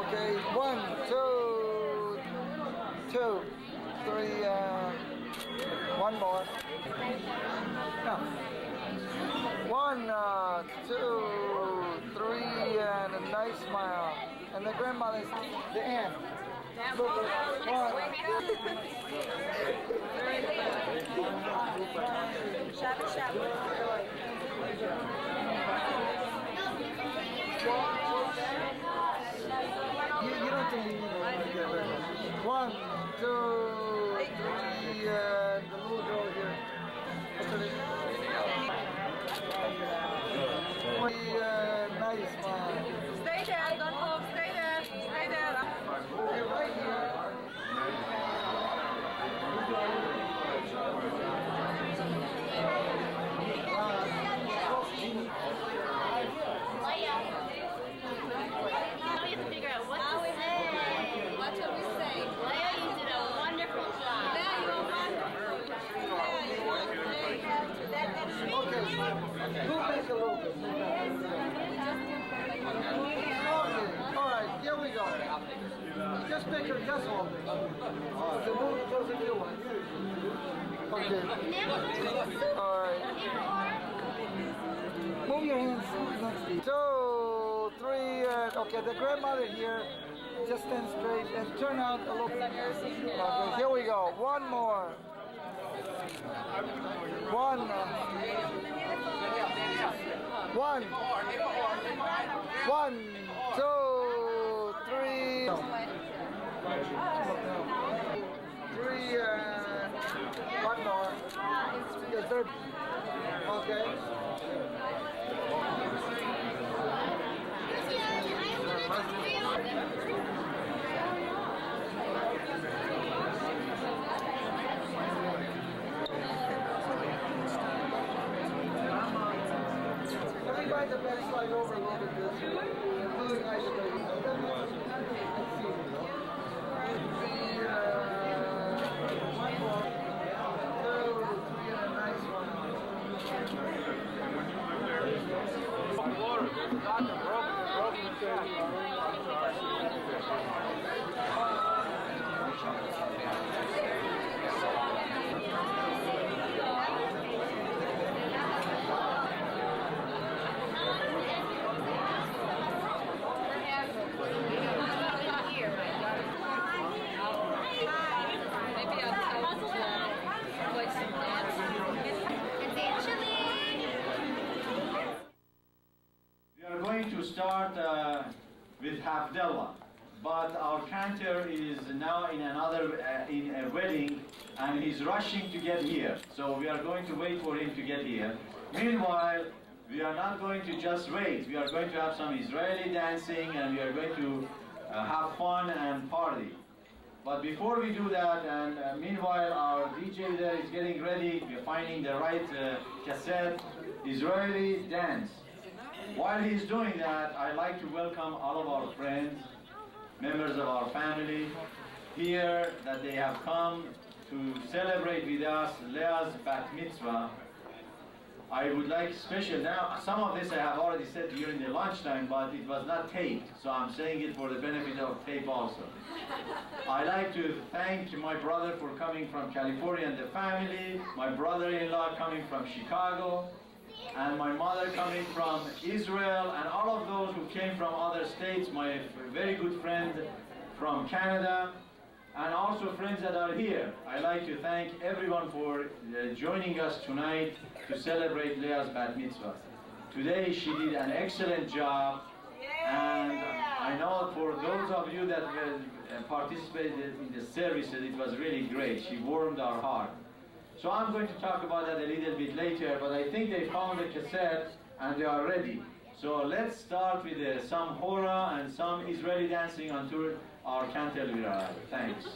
Okay, 1, 2, 2, 3, one more. No. 1, 2, 3, and a nice smile. And the grandmother's the aunt. Look at 1. You don't think you need to get rid of it. 1, 2, 3, and the little girl here. Nice smile. Stay there, don't move, stay there, stay there. You're right here. Leah. Now we have to figure out what to say. What shall we say? Leah, you did a wonderful job. Leah, you are wonderful. Leah, you are great. Okay, who makes a little bit? Okay, alright, here we go. Just make her just hold it. So move it closer to the one. Okay. Alright. Move your hands next to you. 2, 3, and okay, the grandmother here. Just stand straight and turn out a little bit. Okay, here we go. One more. 1, 1, 1, 2, 3, 3, one more. Yes, third. Okay. Everybody the best slide over a little bit this way. Really nice lady. One more. 2, 3, and a nice one. We are going to start with Havdalah, but our cantor is now in in a wedding and he's rushing to get here. So we are going to wait for him to get here. Meanwhile, we are not going to just wait. We are going to have some Israeli dancing and we are going to have fun and party. But before we do that, and meanwhile our DJ there is getting ready, we're finding the right cassette, Israeli dance. While he's doing that, I'd like to welcome all of our friends, members of our family here, that they have come to celebrate with us Leah's bat mitzvah. I would like special, now some of this I have already said during the lunchtime, but it was not taped, so I'm saying it for the benefit of tape also. I'd like to thank my brother for coming from California and the family, my brother-in-law coming from Chicago, and my mother coming from Israel, and all of those who came from other states, my very good friend from Canada, and also friends that are here. I'd like to thank everyone for joining us tonight to celebrate Leah's bat mitzvah. Today she did an excellent job, and I know for those of you that participated in the services, it was really great. She warmed our heart. So I'm going to talk about that a little bit later, but I think they found the cassette and they are ready. So let's start with some hora and some Israeli dancing until our cantor will arrive. Thanks.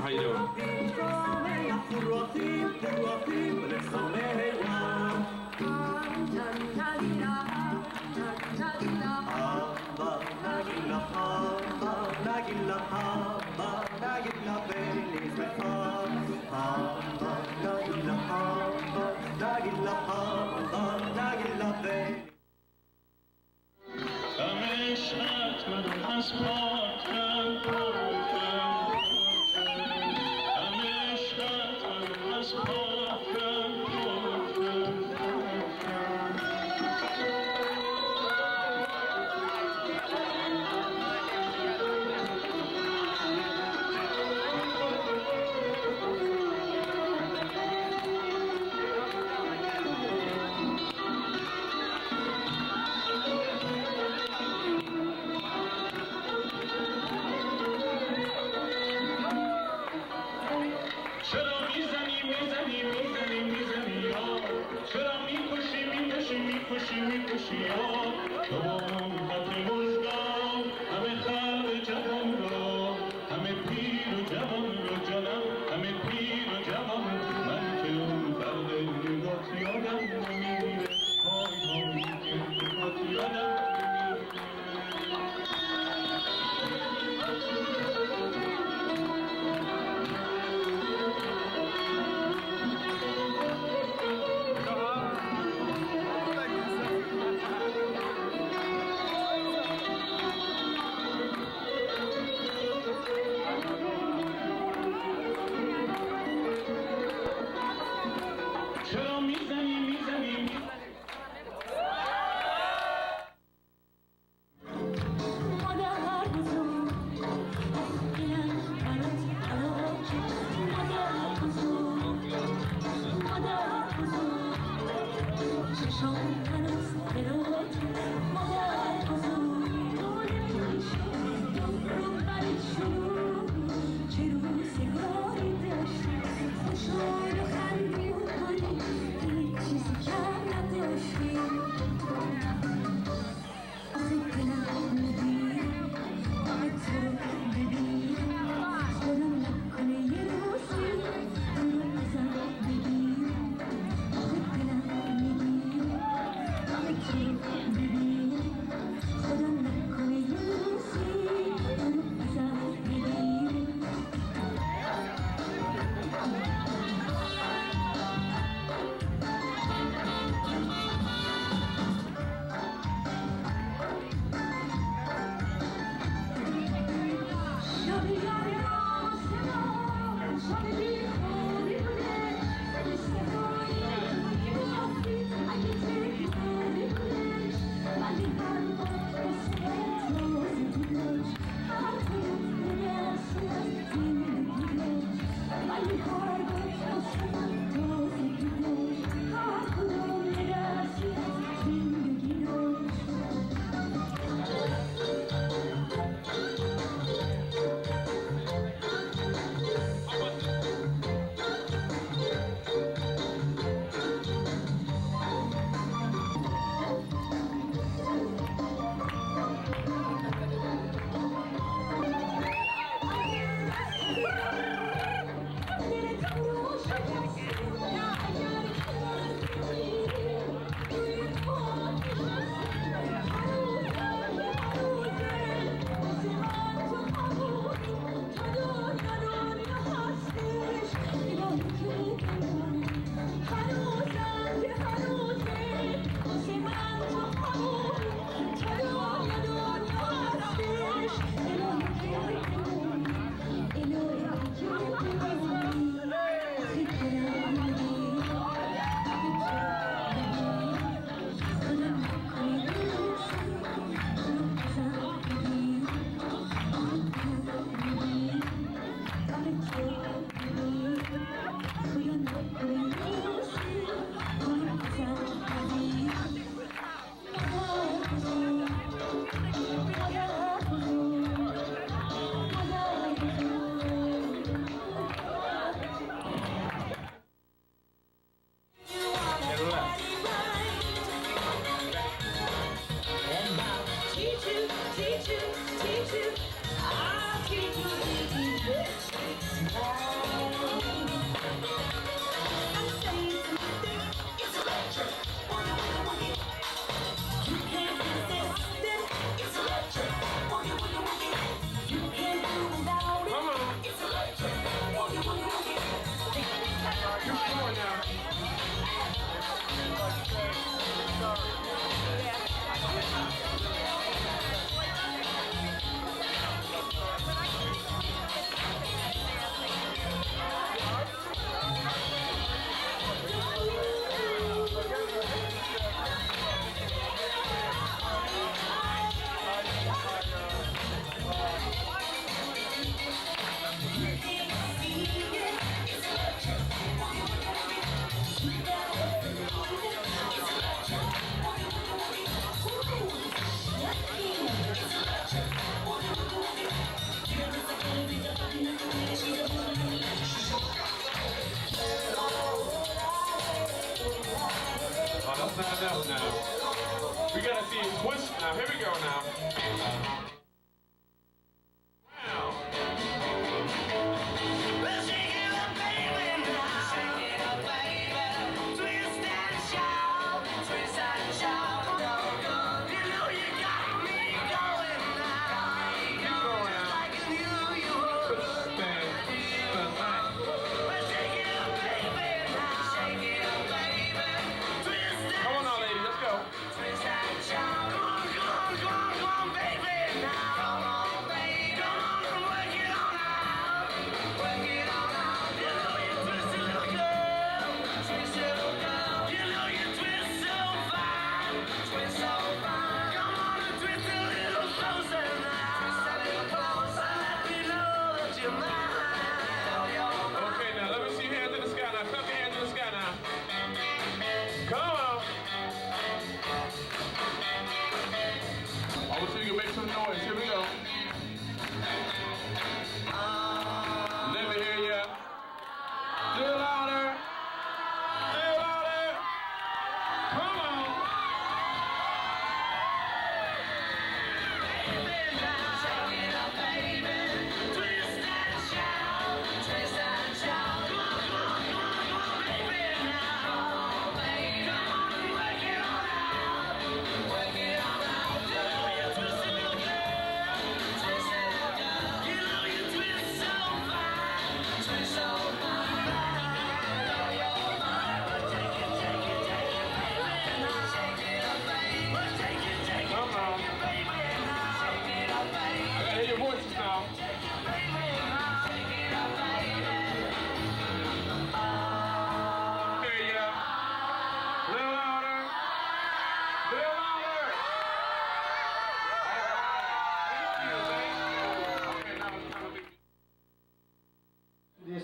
How you doing? That's not enough now. We gotta see it twist now. Here we go now. Wow.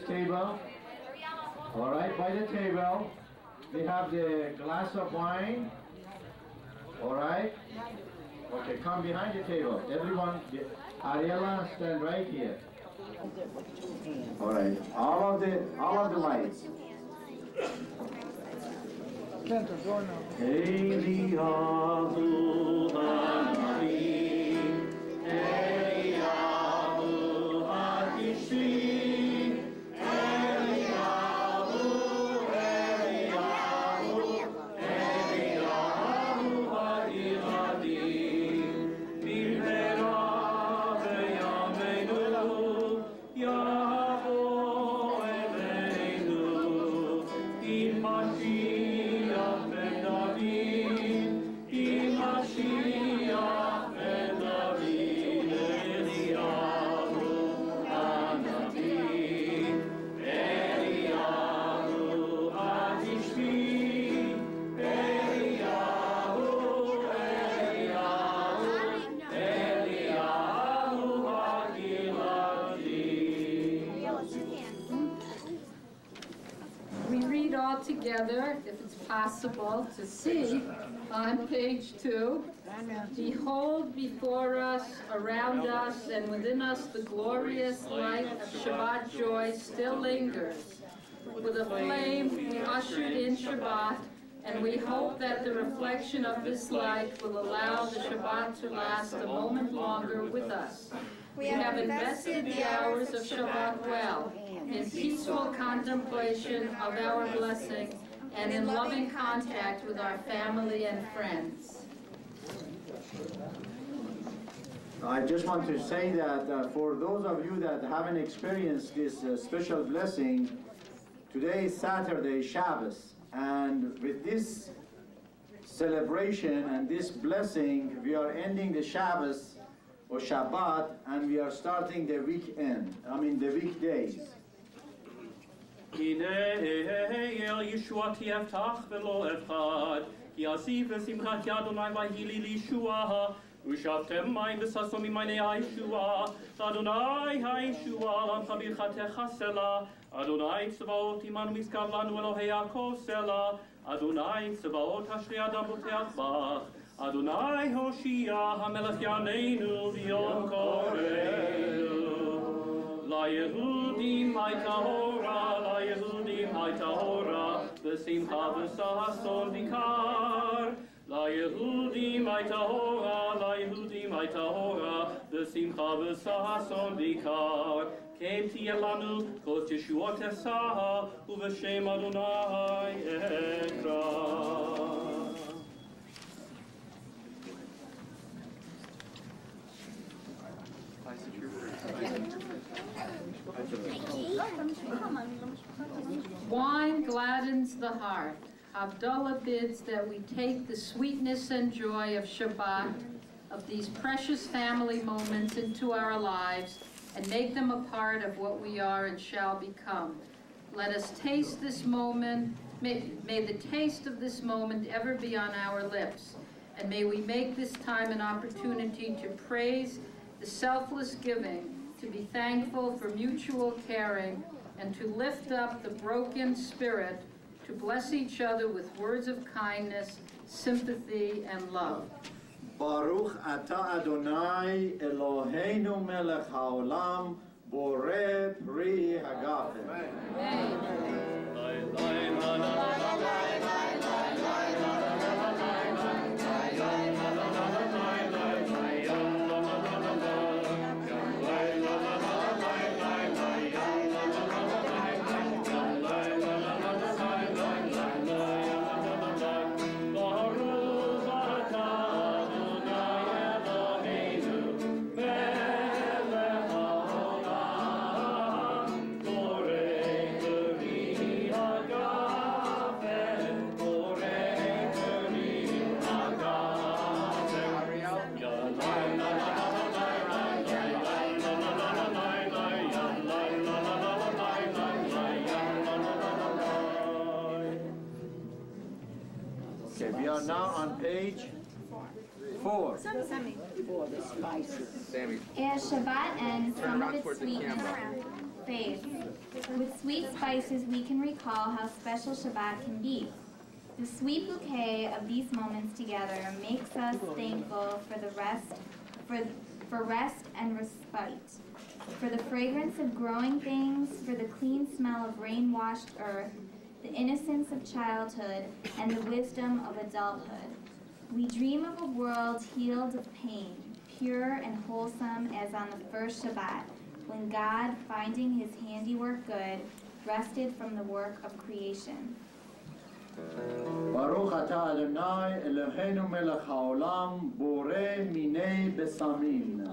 Table. All right, by the table, we have the glass of wine. All right. Okay, come behind the table. Everyone, Ariella, stand right here. All right. All of the lights. Together, if it's possible, to see on page 2. Behold before us, around us, and within us the glorious light of Shabbat joy still lingers. With a flame we ushered in Shabbat, and we hope that the reflection of this light will allow the Shabbat to last a moment longer with us. We have invested the hours of Shabbat well, in peaceful contemplation of our blessing, and in loving contact with our family and friends. I just want to say that for those of you that haven't experienced this special blessing, today is Saturday, Shabbos, and with this celebration and this blessing, we are ending the Shabbos or Shabbat, and we are starting the weekend, the weekdays. הנה אל ישועתי יפתח ולא אפחד, כי אוסיף לשמחת אדוני ויהי לי לישועה, ושבתם מים וששו ממעייני הישועה, לאדוני הישועה, לעמך ברכתך סלה, אדוני צבאות עמנו משגב לנו אלוהי יעקב סלה, אדוני צבאות אשרי אדם בוטח בך, אדוני הושיע המלך יעננו ביום קורנו. ליהודים הייתה הורה, ליהודים הייתה הורה, ושמחה וששון ויקר. ליהודים הייתה הורה, ליהודים הייתה הורה, ושמחה וששון ויקר. כן תהיה לנו כוס ישועות אשא, ובשם אדוני אקרא. Wine gladdens the heart. Havdalah bids that we take the sweetness and joy of Shabbat, of these precious family moments into our lives, and make them a part of what we are and shall become. Let us taste this moment. May the taste of this moment ever be on our lips, and may we make this time an opportunity to praise the selfless giving, to be thankful for mutual caring, and to lift up the broken spirit, to bless each other with words of kindness, sympathy, and love. Baruch ata Adonai Eloheinu melech haolam borei pri hagafen. Okay, we are now on page 4. As Shabbat ends, some of its sweetness fades. With sweet spices, we can recall how special Shabbat can be. The sweet bouquet of these moments together makes us thankful for the rest and respite, for the fragrance of growing things, for the clean smell of rain-washed earth, the innocence of childhood, and the wisdom of adulthood. We dream of a world healed of pain, pure and wholesome as on the first Shabbat, when God, finding his handiwork good, rested from the work of creation. Baruch ata Adonai Eloheinu melech haolam borei minei besamim.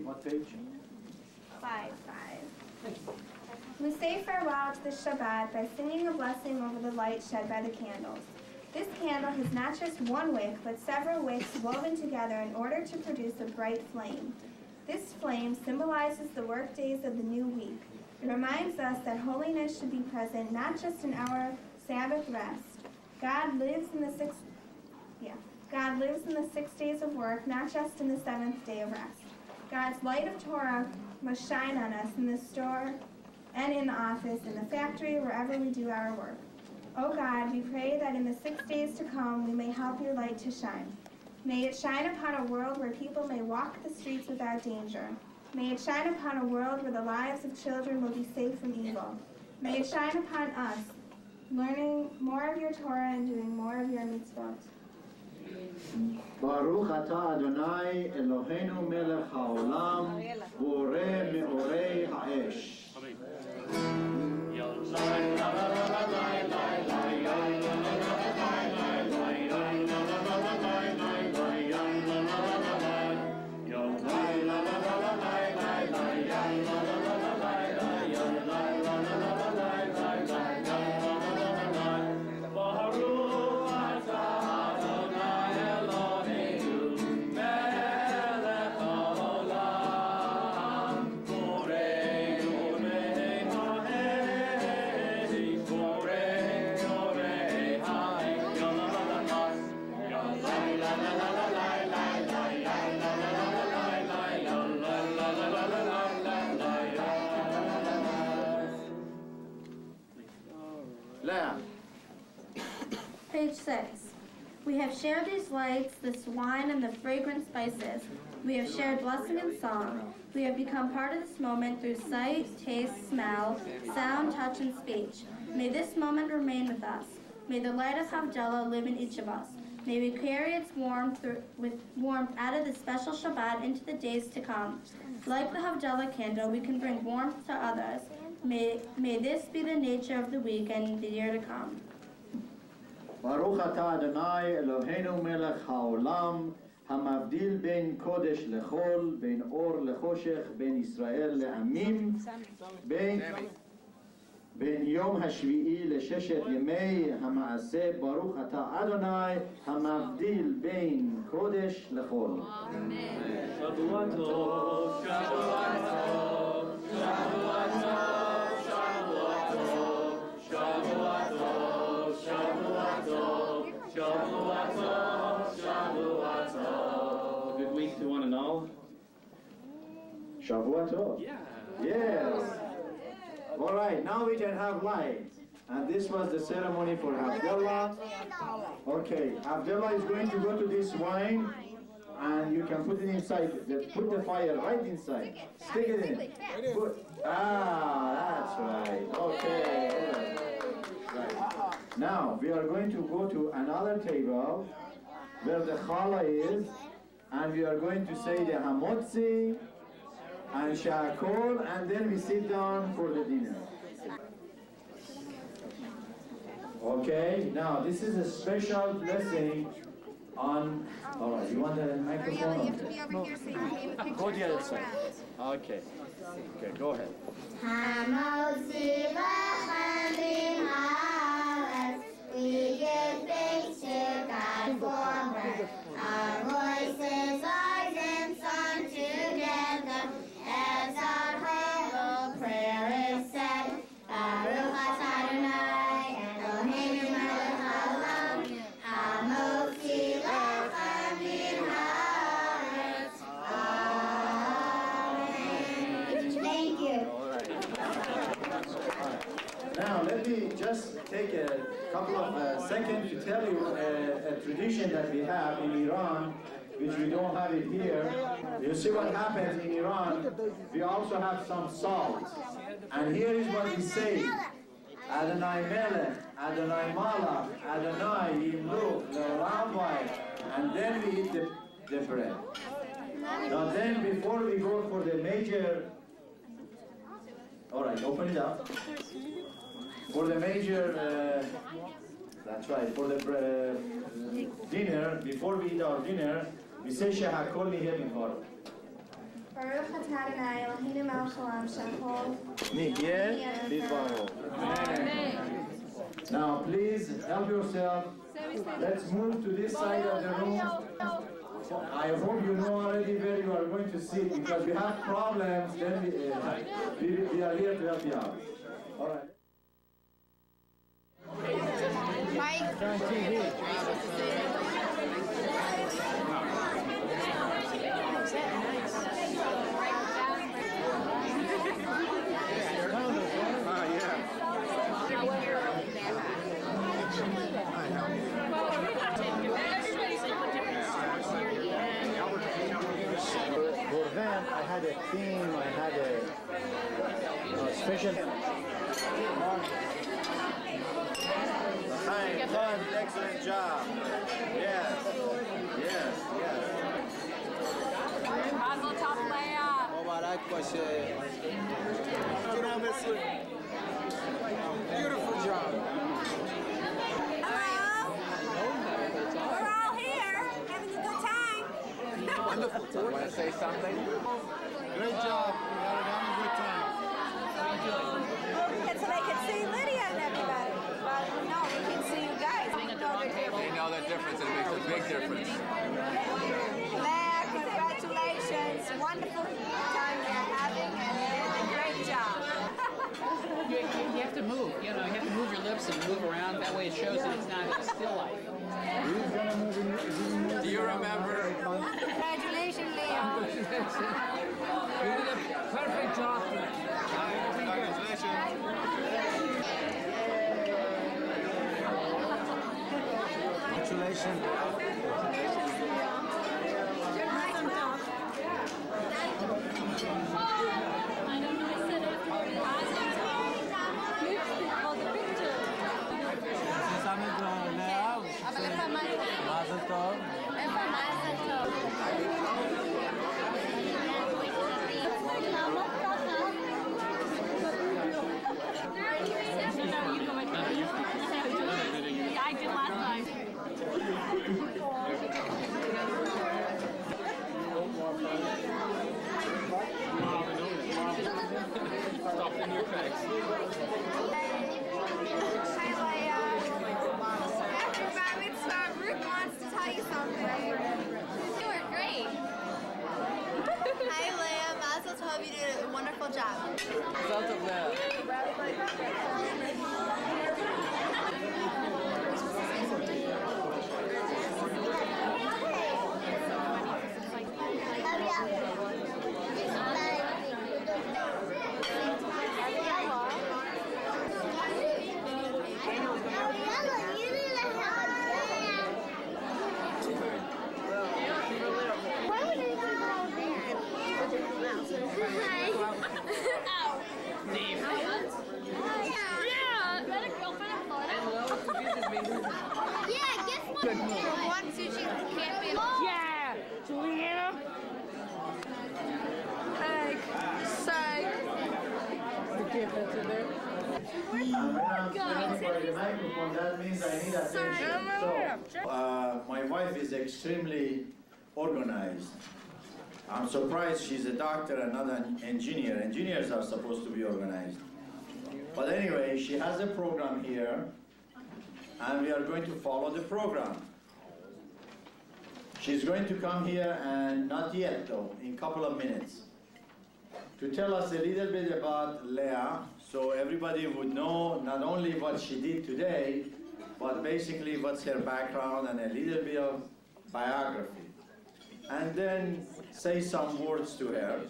What page? 5. We say farewell to the Shabbat by singing a blessing over the light shed by the candles. This candle has not just one wick, but several wicks woven together in order to produce a bright flame. This flame symbolizes the work days of the new week. It reminds us that holiness should be present not just in our Sabbath rest. God lives in the 6 days of work, not just in the 7th day of rest. God's light of Torah must shine on us in the store and in the office, in the factory, wherever we do our work. Oh God, we pray that in the 6 days to come we may help your light to shine. May it shine upon a world where people may walk the streets without danger. May it shine upon a world where the lives of children will be safe from evil. May it shine upon us, learning more of your Torah and doing more of your mitzvot. Baruch ata Adonai Eloheinu melech haolam borei meorei ha'esh. Leah. Page 6. We have shared these lights, this wine, and the fragrant spices. We have shared blessing and song. We have become part of this moment through sight, taste, smell, sound, touch, and speech. May this moment remain with us. May the light of Havdalah live in each of us. May we carry its warmth with warmth out of this special Shabbat into the days to come. Like the Havdalah candle, we can bring warmth to others. May this be the nature of the week and the year to come. Baruch atah Adonai Eloheinu melech haolam, hamavdil ben kodesh lechol, ben or lechoshech, ben Israel le'amim, ben yom hashvi'i לששת ימי המעשה, ברוך אתה אדוני המבדיל בין קודש לחול. שבוע טוב, שבוע טוב, שבוע טוב, שבוע טוב, שבוע טוב, שבוע טוב, שבוע טוב, שבוע טוב. A good week to one and all. Shavua Tov. Yeah. Yes. All right, now we can have light. And this was the ceremony for Havdalah. Okay, Havdalah is going to go to this wine, and you can put it inside. Put the fire right inside. Stick it in. That's right. Okay. Right. Now, we are going to go to another table where the challah is, and we are going to say the hamotzi and shakol, and then we sit down for the dinner. Okay, now this is a special blessing on. All right, you want the microphone? You have to be over here so you can name the picture. Go to the other side. Okay. Okay, go ahead. Hamotzi v'chamim haaretz, we give thanks to God for birth. Our voices are in song together, as our whole prayer is said. Baruch atah Adonai Eloheinu melech haolam, hamotzi v'chamim haaretz. Amen. Thank you. Now, let me just take a couple of seconds to tell you a tradition that we have in Iran, which we don't have it here. You see what happens in Iran? We also have some salt. And here is what we say. Adonai Melech, Adonai Malach, Adonai Yimluch, Rabbi, and then we eat the bread. Now then, before we go for the major, all right, open it up. For the major, that's right, for the dinner, before we eat our dinner, we say Shehakol Niheh B'Dvaro. Baruch atah Adonai Eloheinu melech haolam, shehakol Niheh B'Dvaro. Now, please help yourself. Let's move to this side of the room. I hope you know already where you are going to sit, because we have problems, then we are here to help you out. All right. Mike. On TV. For them, I had a theme, I had a special. Fun, excellent job. Yes, yes, yes. Mazel tov, Leah. Mubarak bache. Beautiful job. Hello. We're all here having a good time. Wonderful. Want to say something? Great job. We had a good time. So they can see Lydia and everybody. But no, we can see you guys. We know the difference. They know the difference, and it makes a big difference. Leah, congratulations. Wonderful time you're having, and you did a great job. You have to move, you know, you have to move your lips and move around. That way it shows that it's not a still life. Do you remember? Congratulations, Leah. You did a perfect job. Congratulations. Congratulations. Mazel tov. I did last time. Stop in your tracks. Hi, Leah. After Bar Mitzvah, Ruth wants to tell you something. You were great. Hi, Leah. Mazel tov, you did a wonderful job. Mazel tov, Leah. Yeah, Juliana. Hey, say. When I'm standing by the microphone, that means I need attention. So, my wife is extremely organized. I'm surprised she's a doctor and not an engineer. Engineers are supposed to be organized. But anyway, she has a program here, and we are going to follow the program. She's going to come here, and not yet though, in a couple of minutes, to tell us a little bit about Leah, so everybody would know not only what she did today, but basically what's her background and a little bit of biography. And then say some words to her.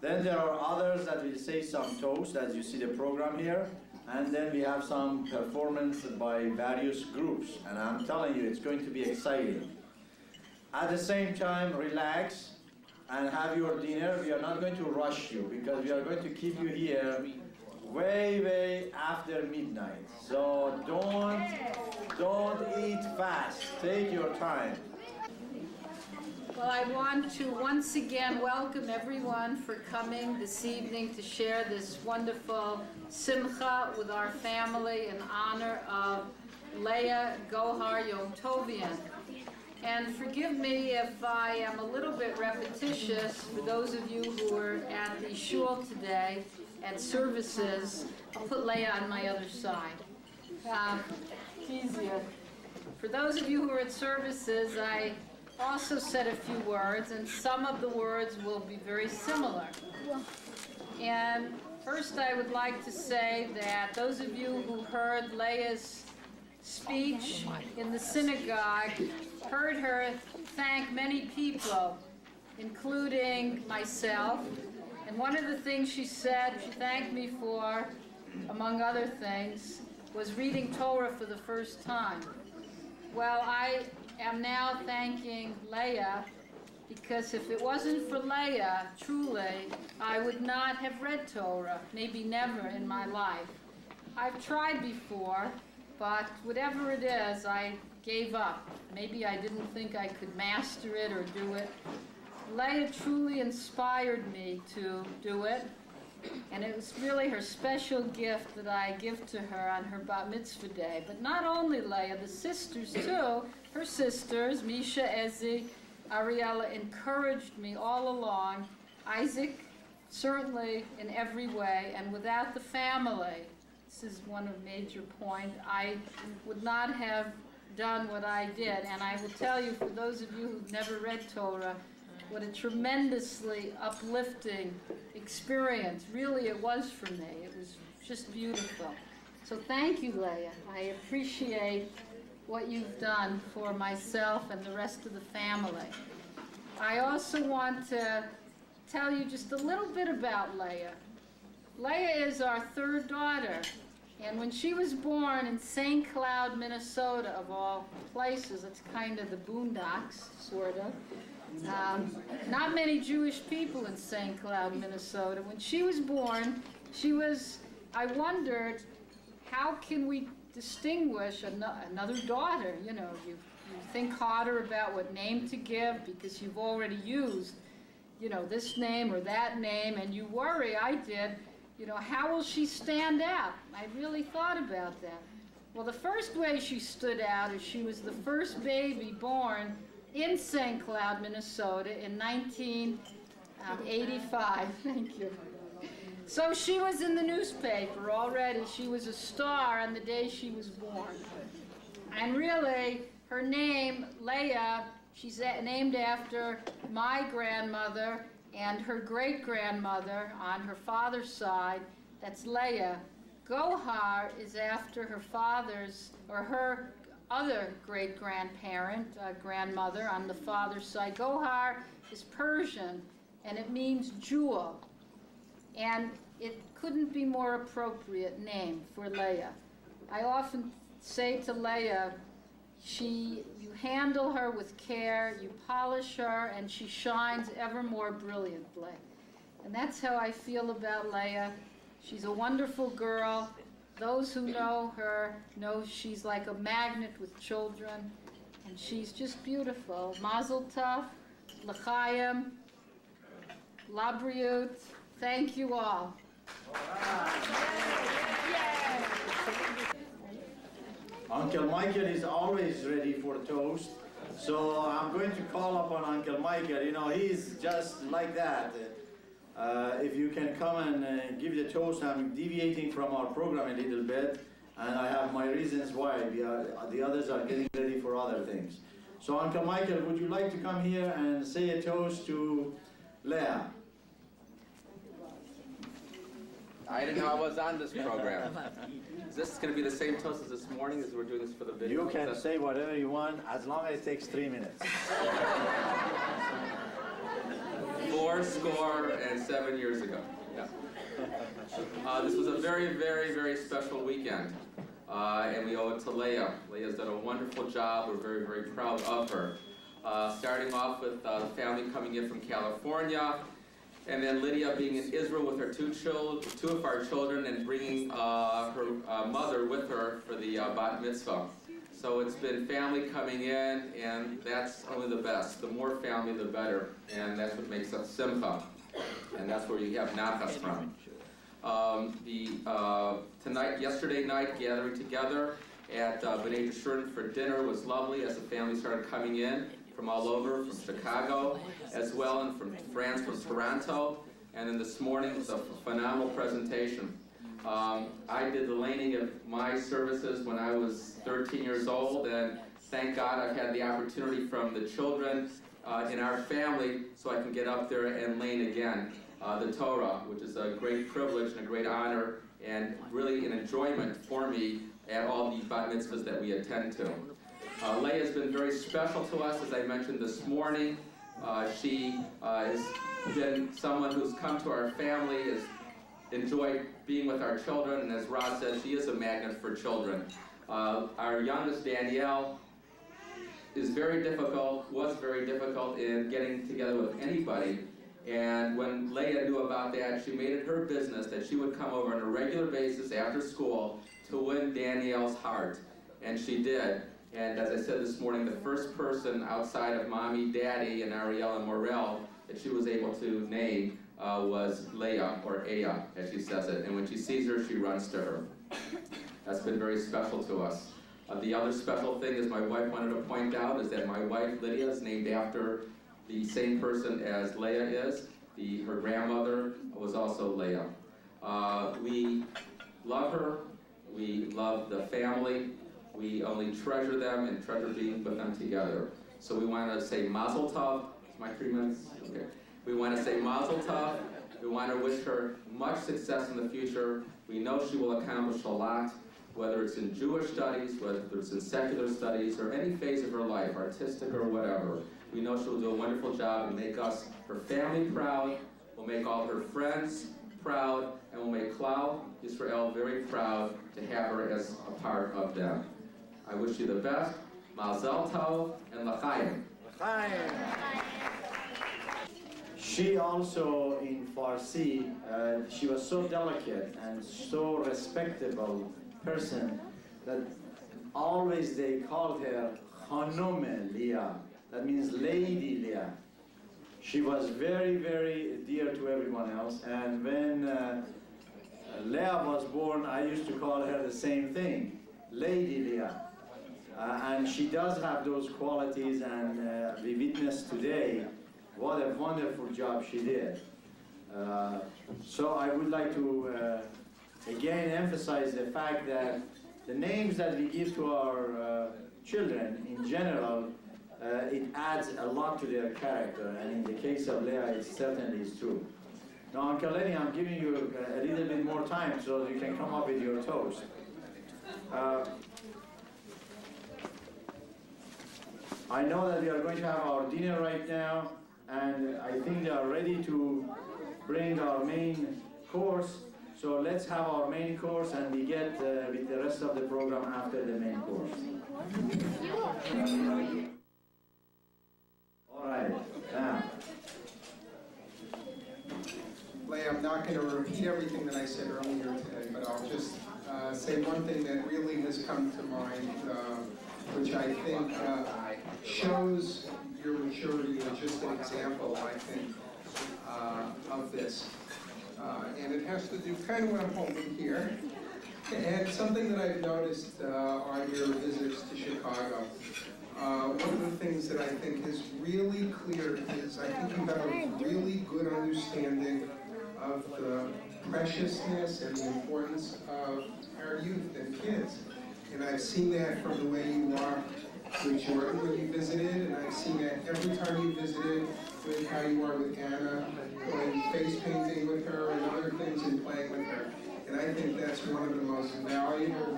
Then there are others that will say some toast, as you see the program here. And then we have some performance by various groups. And I'm telling you, it's going to be exciting. At the same time, relax and have your dinner. We are not going to rush you because we are going to keep you here way after midnight. So don't eat fast. Take your time. Well, I want to once again welcome everyone for coming this evening to share this wonderful simcha with our family in honor of Leah Gohar Yom Tovian. And forgive me if I am a little bit repetitious for those of you who were at the shul today at services. I'll put Leah on my other side. Easier. For those of you who are at services, I also said a few words, and some of the words will be very similar. And first I would like to say that those of you who heard Leah's speech in the synagogue heard her thank many people, including myself. And one of the things she said, she thanked me for, among other things, was reading Torah for the first time. Well, I am now thanking Leah because if it wasn't for Leah, truly, I would not have read Torah, maybe never in my life. I've tried before, but whatever it is, I gave up. Maybe I didn't think I could master it or do it. Leah truly inspired me to do it, and it was really her special gift that I give to her on her bat mitzvah day. But not only Leah, the sisters too, her sisters, Misha, Ezzy, Ariella, encouraged me all along. Isaac, certainly in every way, and without the family, this is one of major point, I would not have done what I did. And I will tell you, for those of you who've never read Torah, what a tremendously uplifting experience really it was for me. It was just beautiful. So thank you, Leah. I appreciate what you've done for myself and the rest of the family. I also want to tell you just a little bit about Leah. Leah is our third daughter, And when she was born in St. Cloud, Minnesota, of all places, it's kind of the boondocks, sort of. Not many Jewish people in St. Cloud, Minnesota. When she was born, I wondered, how can we distinguish another daughter? You know, you think harder about what name to give because you've already used, you know, this name or that name, and you worry, I did, you know, how will she stand out? I really thought about that. Well, the first way she stood out is she was the first baby born in St. Cloud, Minnesota in 1985. Thank you. So she was in the newspaper already. She was a star on the day she was born. And really, her name, Leah, she's named after my grandmother and her great-grandmother on her father's side. That's Leah. Gohar is after her father's, or her other great-grandparent, grandmother on the father's side. Gohar is Persian, and it means jewel. And it couldn't be more appropriate name for Leah. I often say to Leah, you handle her with care, you polish her, and she shines ever more brilliantly. And that's how I feel about Leah. She's a wonderful girl. Those who know her know she's like a magnet with children, and she's just beautiful. Mazel tov, l'chaim, labriut. Thank you all. Uncle Michael is always ready for toast, so I'm going to call upon Uncle Michael. You know, he's just like that. If you can come and give the toast, I'm deviating from our program a little bit, and I have my reasons why. The others are getting ready for other things. So Uncle Michael, would you like to come here and say a toast to Leah? I didn't know I was on this program. Is this going to be the same toast as this morning as we're doing this for the video? You can say whatever you want, as long as it takes 3 minutes. 7 years ago. Yeah. This was a very, very, very special weekend, and we owe it to Leah. Leah's done a wonderful job. We're very, very proud of her. Starting off with the family coming in from California, and then Lydia being in Israel with her two of our children, and bringing her mother with her for the bat mitzvah. So it's been family coming in, and that's only the best. The more family, the better, and that's what makes up simcha, and that's where you have nachas from. Yesterday night, gathering together at B'nai Jeshurun for dinner was lovely as the family started coming in from all over, from Chicago as well, and from France, from Toronto. And then this morning was a phenomenal presentation. I did the laning of my services when I was 13 years old, and thank God I've had the opportunity from the children in our family so I can get up there and lane again the Torah, which is a great privilege and a great honor, and really an enjoyment for me at all the bat mitzvahs that we attend to. Leah has been very special to us, as I mentioned this morning. She has been someone who's come to our family, has enjoyed being with our children, and as Roz said, she is a magnet for children. Our youngest, Danielle, was very difficult in getting together with anybody. And when Leah knew about that, she made it her business that she would come over on a regular basis after school to win Danielle's heart. And she did. And as I said this morning, the first person outside of Mommy, Daddy, and Ariel and Morel that she was able to name was Leah, or Aya, as she says it. And when she sees her, she runs to her. That's been very special to us. The other special thing, as my wife wanted to point out, is that my wife, Lydia, is named after the same person as Leah is. Her grandmother was also Leah. We love her. We love the family. We only treasure them and treasure being with them together. So we want to say Mazel Tov. Is my 3 minutes? Okay. We want to say Mazel Tov. We want to wish her much success in the future. We know she will accomplish a lot, whether it's in Jewish studies, whether it's in secular studies, or any phase of her life, artistic or whatever. We know she'll do a wonderful job and make us, her family, proud. Will make all her friends proud and will make Klal Yisrael very proud to have her as a part of them. I wish you the best. Mazel tov and l'chaim. She also, in Farsi, she was so delicate and so respectable person that always they called her Khanum Leah. That means Lady Leah. She was very, very dear to everyone else. And when Leah was born, I used to call her the same thing, Lady Leah. And she does have those qualities, and we witnessed today what a wonderful job she did. So I would like to again emphasize the fact that the names that we give to our children in general, it adds a lot to their character, and in the case of Leah, it certainly is true. Now, Uncle Lenny, I'm giving you a little bit more time so you can come up with your toast. I know that we are going to have our dinner right now, and I think they are ready to bring our main course. So let's have our main course, and we get with the rest of the program after the main course. All right, now. Leah, I'm not going to repeat everything that I said earlier today, but I'll just say one thing that really has come to mind, which I think shows your maturity, and just an example, I think, of this. And it has to do kind of what I'm holding here. And something that I've noticed on your visits to Chicago, one of the things that I think is really clear is I think you have a really good understanding of the preciousness and the importance of our youth and kids. And I've seen that from the way you are with Jordan when you visited, and I've seen that every time you visited with how you are with Anna, going face painting with her and other things and playing with her. And I think that's one of the most valuable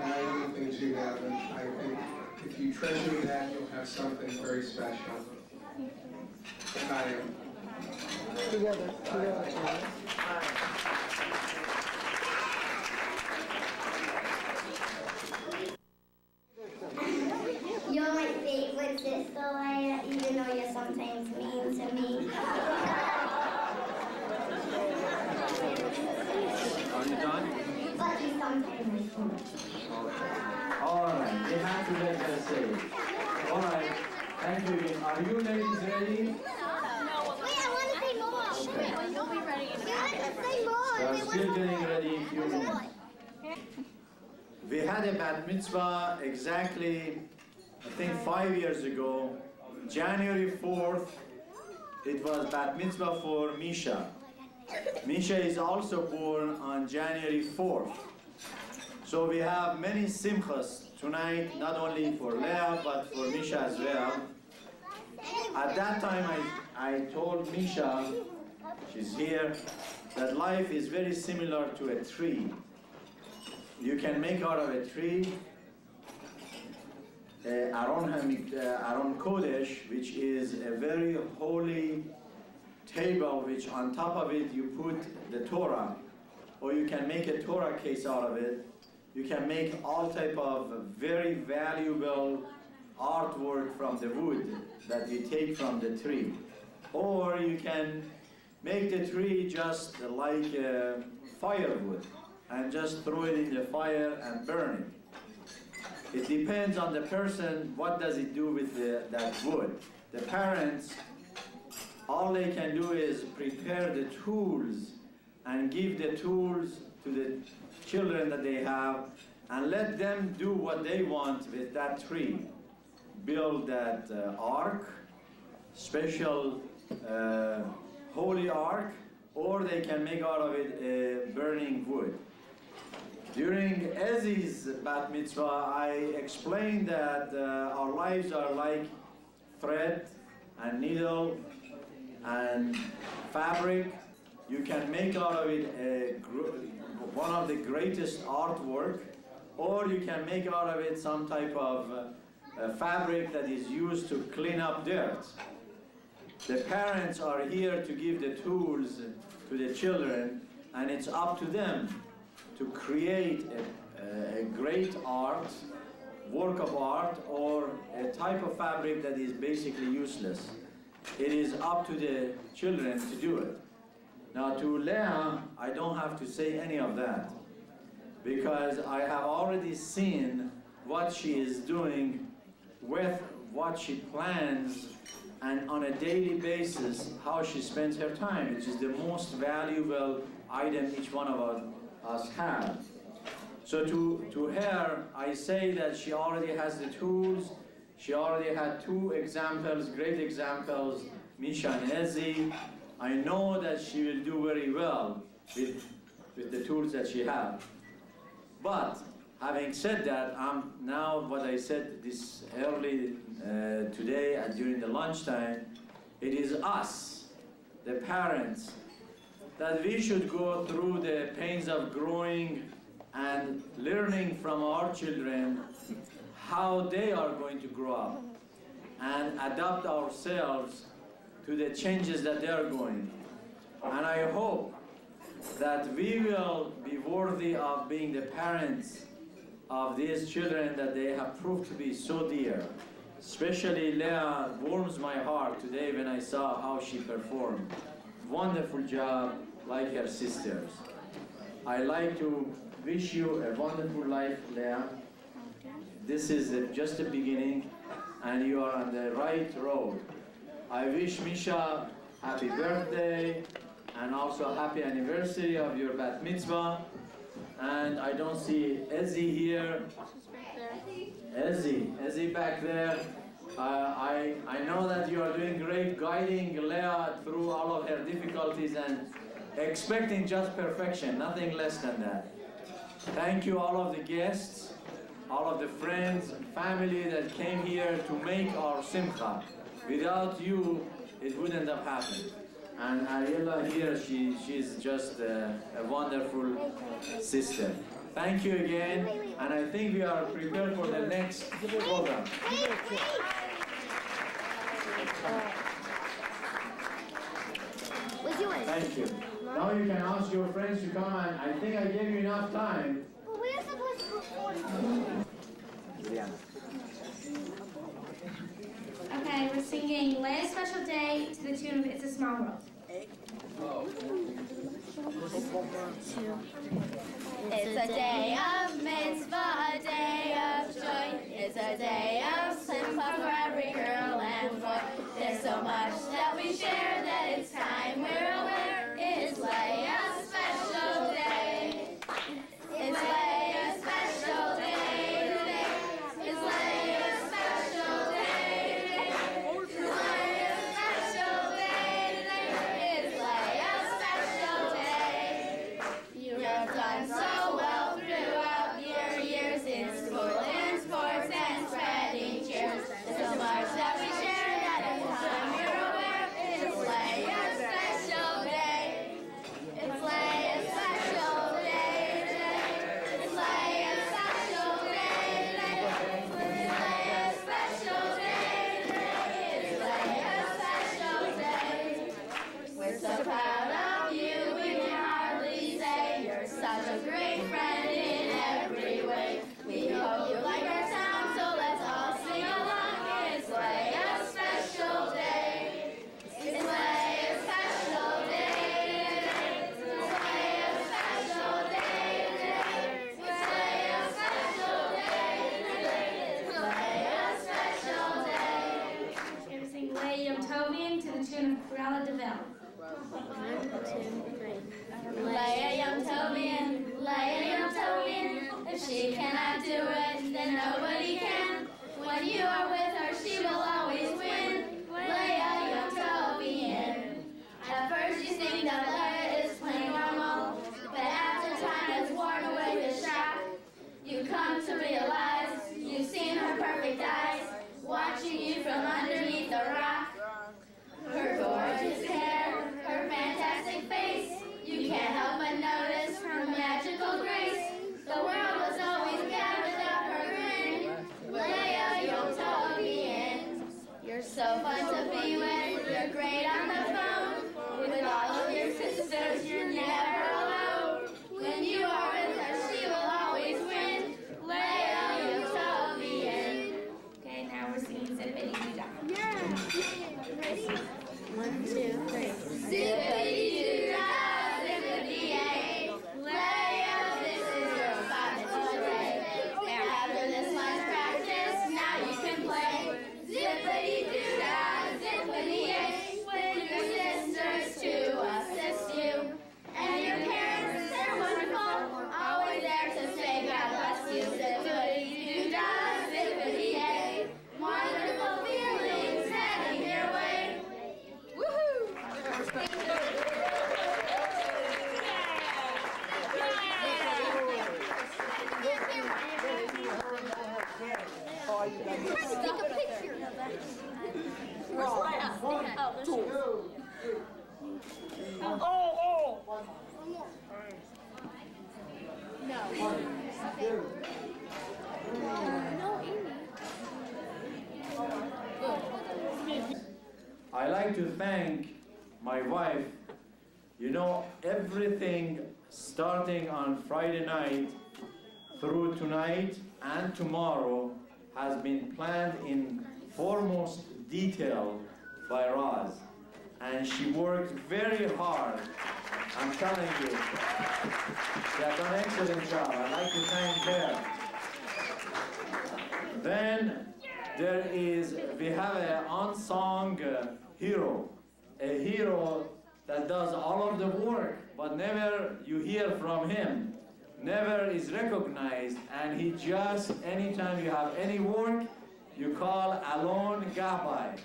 things you have, and I think if you treasure that, you'll have something very special. And I am. Together. You're my favorite sister, Leah, even though you're sometimes mean to me. Are you done? But you sometimes All right, they have to let us say it. All right, thank you again. Are you ladies ready? Wait, I want to say more. Okay. You'll be ready in a We want minute. to say more. We are still getting ready in a few minutes. We had a bat mitzvah exactly, I think 5 years ago, January 4th. It was bat mitzvah for Misha. Misha is also born on January 4th. So we have many simchas tonight, not only for Leah, but for Misha as well. At that time, I told Misha, she's here, that life is very similar to a tree. You can make out of a tree Aron Kodesh, which is a very holy table, which on top of it you put the Torah, or you can make a Torah case out of it. You can make all type of very valuable artwork from the wood that you take from the tree. Or you can make the tree just like firewood and just throw it in the fire and burn it. It depends on the person, what does it do with that wood. The parents, all they can do is prepare the tools and give the tools to the children that they have, and let them do what they want with that tree. Build that ark, special holy ark, or they can make out of it a burning wood. During Ezzy's bat mitzvah, I explained that our lives are like thread and needle and fabric. You can make out of it one of the greatest artwork, or you can make out of it some type of fabric that is used to clean up dirt. The parents are here to give the tools to the children, and it's up to them to create a great art, work of art, or a type of fabric that is basically useless. It is up to the children to do it. Now to Leah, I don't have to say any of that, because I have already seen what she is doing with what she plans, and on a daily basis how she spends her time, which is the most valuable item each one of us have. So to her, I say that she already has the tools. She already had two examples, great examples, Misha and Ezzy. I know that she will do very well with the tools that she has. But having said that, now what I said this early today and during the lunchtime, it is us, the parents, that we should go through the pains of growing and learning from our children how they are going to grow up and adapt ourselves to the changes that they are going. And I hope that we will be worthy of being the parents of these children that they have proved to be so dear. Especially Leah warms my heart today when I saw how she performed. Wonderful job, like her sisters. I like to wish you a wonderful life, Leah. This is just the beginning, and you are on the right road. I wish Misha happy birthday, and also happy anniversary of your bat mitzvah. And I don't see Ezzy here. Ezzy back there. I know that you are doing great guiding Leah through all of her difficulties and expecting just perfection, nothing less than that. Thank you all of the guests, all of the friends and family that came here to make our simcha. Without you, it wouldn't have happened. And Ariella here, she's just a wonderful sister. Thank you again, and I think we are prepared for the next program. Thank you. Now you can ask your friends to come, and I think I gave you enough time. But we're supposed to record. Okay, we're singing Leah's Special Day to the tune of It's a Small World. It's a day of mitzvah, a day of joy. It's a day of simcha for every girl and boy. There's so much that we share that it's time we're aware. It's Leah's special day. It's Leah's special day today. It's Leah's special day today. It's Leah's special day today. It's Leah's special day. You have done so well throughout your years in school, in sports, and spreading cheers. There's so much that we share that at time you're aware. It's Leah's special day. It's Leah's special day today. It's Leah's special day today. It's Leah's special day today. It's Leah's special day. We're so proud of you, we can hardly say. You're such a great friend in every way. We hope you like our sound, so let's all sing along. It's Leah's special day. It's Leah's special day today. It's Leah's special day today. It's Leah's special day today. It's Leah's special day. We're going to sing Leah Yom Tovim to the tune of Cruella de Vil. Leah Yom Tovim, Leah Yom Tovim. If she cannot do it, then nobody can. When you are with her, she will always win. Leah Yom Tovim. At first you think that Leah is plain normal, but after time has worn away the shock, you come to realize you've seen her perfect eyes, watching you from underneath the rock. Her gorgeous hair, her fantastic face, you can't help but notice her magical grace. The world was always bad without her grin. Leah Yom Tovim. Take a picture. Where's Leah? One, two. Oh. No. No, Amy. I like to thank my wife. You know, everything starting on Friday night through tonight and tomorrow has been planned in foremost detail by Roz. And she worked very hard. I'm telling you. She has done an excellent job. I'd like to thank her. Then we have an unsung hero. A hero that does all of the work, but never you hear from him. Never is recognized, and he just, anytime you have any work, you call Alon Gabay.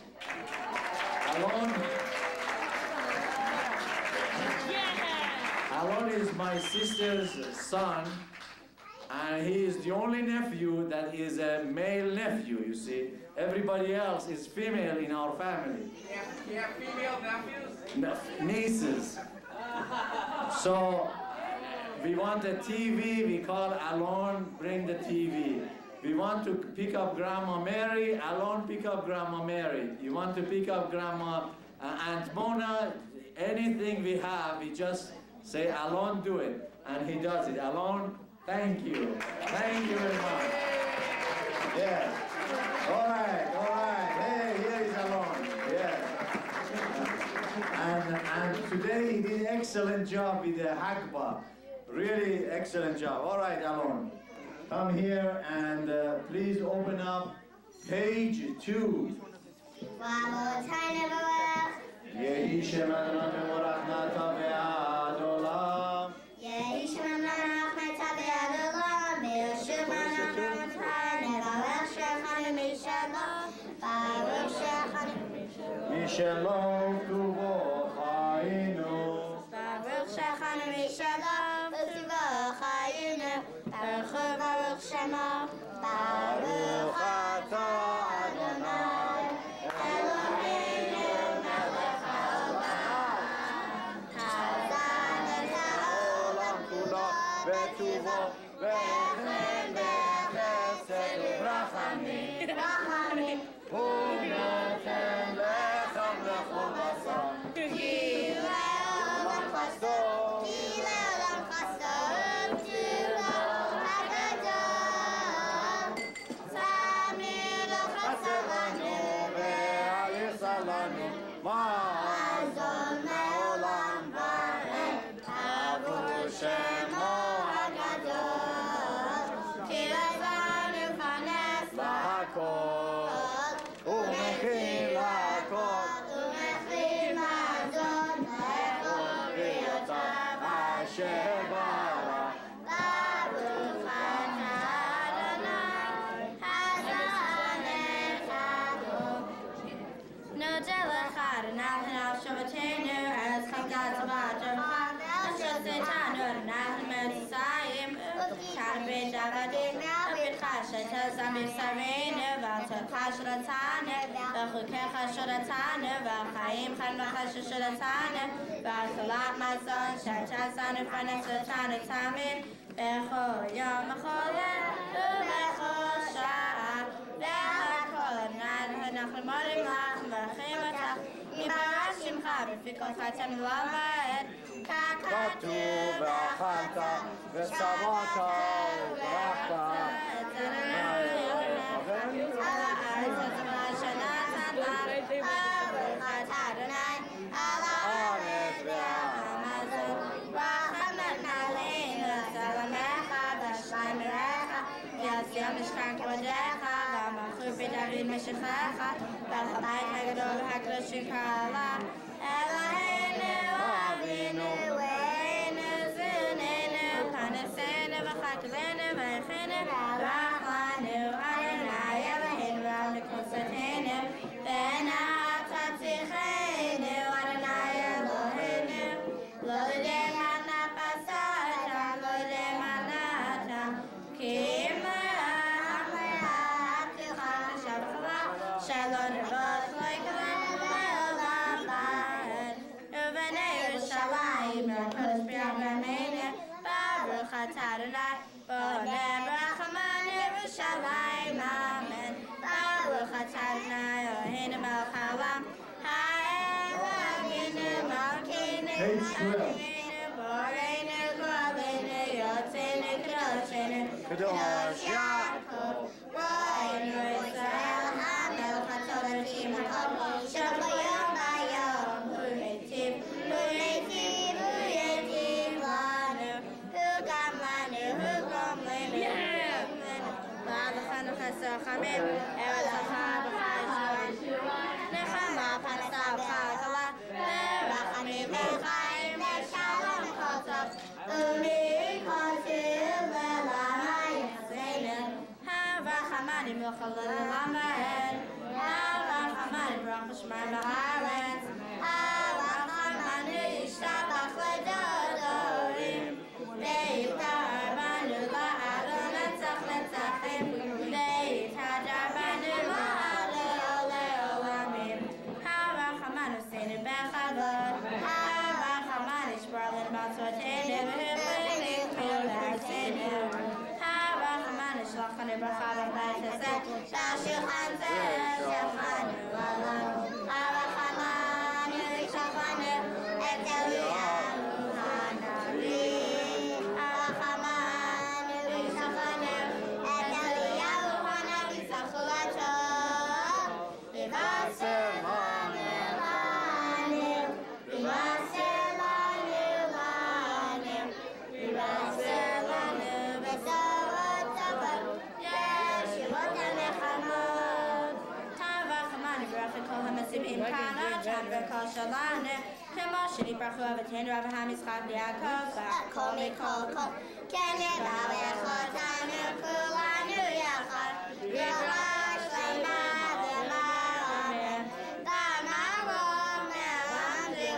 Alon is my sister's son, and he is the only nephew that is a male nephew, you see. Everybody else is female in our family. You have female nephews? Nieces. So, we want a TV, we call Alon, bring the TV. We want to pick up Grandma Mary, Alon pick up Grandma Mary. You want to pick up Grandma Aunt Mona, anything we have, we just say, Alon, do it. And he does it. Alon, thank you. Thank you very much. Yes. All right. Hey, here is Alon. Yes. And today he did an excellent job with the Hakba. Really excellent job. All right, Alon. Come here and please open up page 2. Yehi Shemana Mevorachna Ve'ad Olam. Yehi Shemana Mevorachna Ve'ad Olam. Be'oshemana Mevorachna Baruch Shechanu Mishalom. Baruch Shechanu Mishalom Tuvo Chayinu. Baruch Shechanu Mishalom Tuvo Chayinu. Baruch Shema. Baruch Atah Adonai Eloheinu melech haolam. Hazan et haolam kulo betuvo v'chem v'chesed u'rachamim. Rachamim. Hu noten lechem lechol basar. Ki le'olam chasto. Ki le'olam chasto. Ma'azon me'olam va'ed Avur Shemo HaGadol Ki levanu fanes la'akol U'mechil la'akol U'mechil ma'azon Le'chol riyotav Asher bara Baruch atah Adonai Hazan et Adon כתוב ואכלת ושבעת Baruch Adonai, Bonem Rachaman Yerushalayim, Amen. Baruch Adonai, Eloheinu melech haolam, ha'eloheinu malkeinu, Eloheinu boreinu, goleinu, yotzeinu, kadoshenu, kadosh Yaakov, Ro'enu Yisrael, ha'melech haTov Elohim hakol, Shelo yom vayom, hu yitiv lanu, hu gam lanu, hu gam lenu, v'adachanu chesochamim, eretz achad v'chayshua, nechama panasav chaychala, v'rachamim v'chayim v'shalom kol tov, u'mi'kotiv v'lamayim chesenu, ha'rachamanim v'chalal amen, ha'rachamanim baruch shmar b'haaretz, ha'rachamanim yishtabach l'dodorim, ve'yivtar banu la'adon netzach netzachim, ve'yithajar banu le'olamim, ha'rachamanim useinu b'chavod, ha'rachamanim yishbar l'matzotenu v'hiflinim v'yivtarseinu, ha'rachamanim yishlachanu bracha v'bayit hazeh, v'ashulchan zeh yachanu alam, ha'rachamanim yishlachanu et Eliyahu hanavi, ha'rachamanim yishlachanu et Eliyahu hanavi zachulato, v'vaser lanu b'sorot tovot, yeshivot hanechamot, ta'rachamanu baruch kol ha'mesim kanatam v'kol shalanu, kemo shenibrachu avotenu Avraham Yitzchak v'Yaakov v'kol mikol kol, ken yirau echotanu kulanu yachad, v'yirach leina v'ma'amen, v'amarom me'alandu,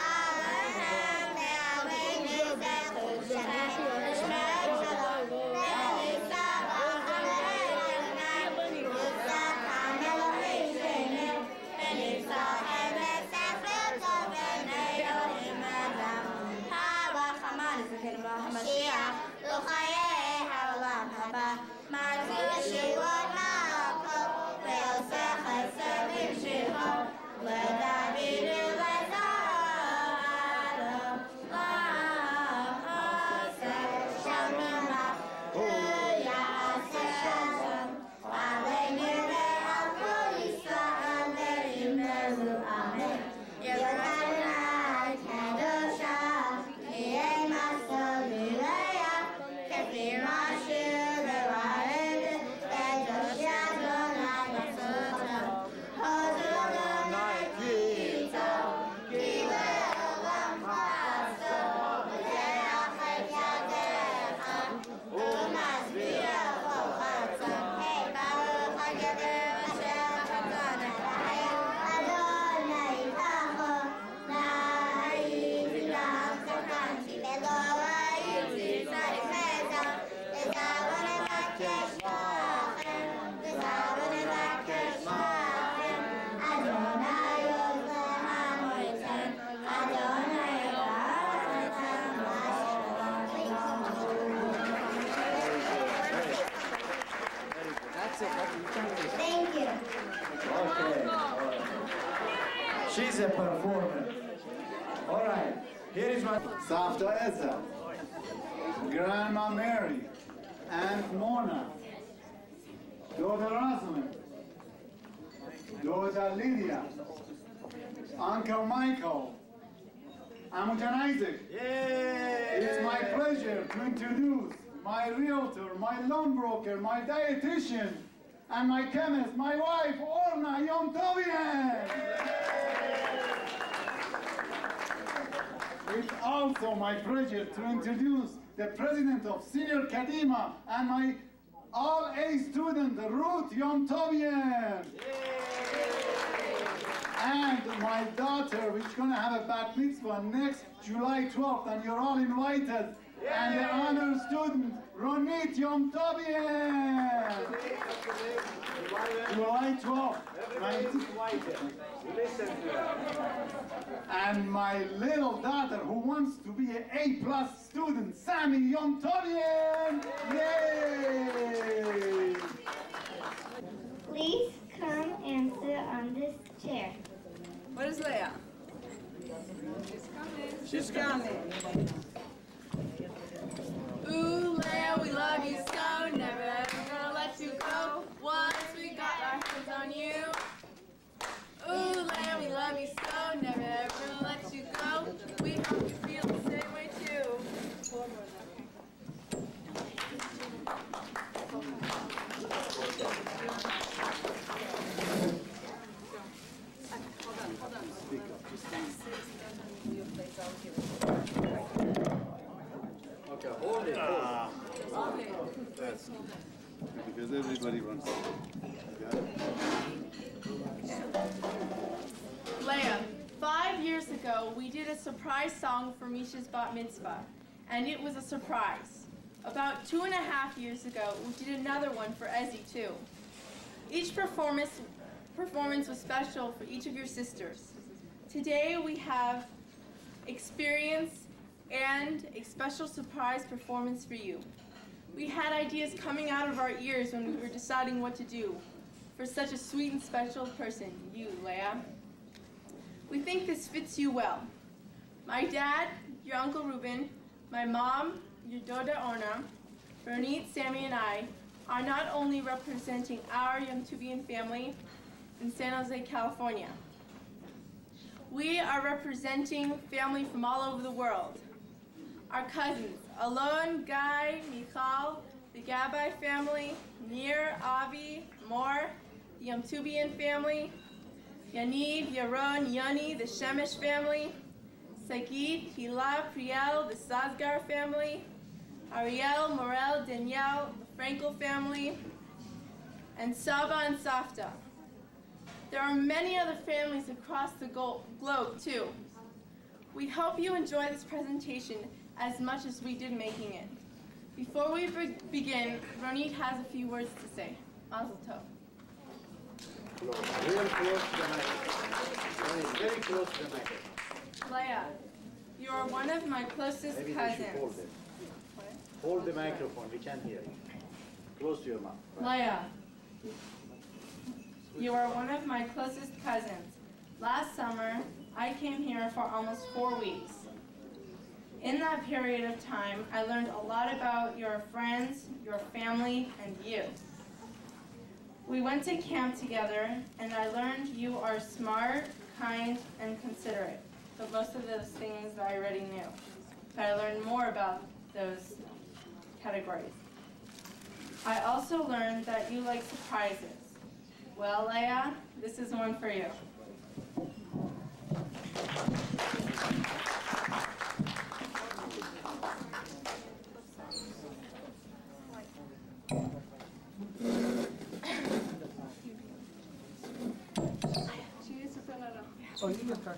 alehem me'aleinu v'chu shem, v'shmer shalom, v'nisav ha'chamei Adonai, v'nisav ha'melech shenu, v'nisav ha'mesefer tov v'nei Elohim Adam, ha'rachamanim zechinu ha'mashiach, l'chayei ha'olam haba, ma'azu yeshuot ma'akol, ve'oseh chesed v'mshicho, l'davidu l'zaro, l'am ha'aseh shamima, hu ya'aseh shalom, aleinu ve'al kol Yisrael ve'imelu, amen. Yerushalayim kadosha, yeh masol v'leah, kefi mashir v'ra'ed, v'kadosh Adonai b'tzoto, hodu Adonai kito, ki le'olam chasto, v'teach et yadecha, u'masbir kol chatzon, baruch ha'gever asher chatzon elohim, Adonai tacho, na'ayiti la'amsekanti, ve'lo ra'ayiti tzaddik me'etam, v'zavon evakesh la'achem, v'zavon evakesh la'achem, Adonai yozeh ha'moiten, Adonai yavach etam That's it. Thank you. Okay. She's a performer. All right. Here is my Savta Eza, Grandma Mary, Aunt Mona, daughter Rosamond, daughter Lydia, Uncle Michael, Amujan Isaac. Yay! It's my pleasure to introduce my realtor, my loan broker, my dietitian, and my chemist, my wife, Orna Yom Tovian. It's also my pleasure to introduce the president of Senior Kadima and my all-A student, Ruth Yom Tovian. And my daughter, which is going to have a bat mitzvah next July 12th, and you're all invited, And the honor student, Ronit Yom Tovien. July 12th, 19. And my little daughter who wants to be an A+ student, Sammy Yom Tovien. Yay! Please come and sit on this chair. Where's Leah? She's coming. Ooh, Leah, we love you so, never ever gonna let you go. Once we got our hands on you. Ooh, Leah, we love you so, never ever gonna let you go. We hope you feel the same way too. Okay, hold it. That's because everybody wants to. Leah, 5 years ago, we did a surprise song for Misha's bat mitzvah, and it was a surprise. About 2.5 years ago, we did another one for Ezzy, too. Each performance was special for each of your sisters. Today, we have experience and a special surprise performance for you. We had ideas coming out of our ears when we were deciding what to do for such a sweet and special person, you, Leah. We think this fits you well. My dad, your Uncle Reuben, my mom, your Doda Orna, Ronit, Sammy, and I are not only representing our Yom Tubian family in San Jose, California. We are representing family from all over the world. Our cousins, Alon, Guy, Michal, the Gabbai family, Nir, Avi, Mor, the Yom Tubian family, Yaniv, Yaron, Yoni, the Shemesh family, Sagid, Hila, Priel, the Sazgar family, Ariel, Morel, Danielle, the Frankel family, and Saba and Safta. There are many other families across the globe, too. We hope you enjoy this presentation as much as we did making it. Before we begin, Ronit has a few words to say. Mazel tov. Real close to the microphone. Very close to the microphone. Leah, you are one of my closest Maybe cousins. you should hold it. Hold the microphone, we can't hear you. Close to your mouth. Leah, you are one of my closest cousins. Last summer, I came here for almost 4 weeks. In that period of time, I learned a lot about your friends, your family, and you. We went to camp together, and I learned you are smart, kind, and considerate. But most of those things I already knew. But I learned more about those categories. I also learned that you like surprises. Well, Leah, this is one for you. Oh, you can start.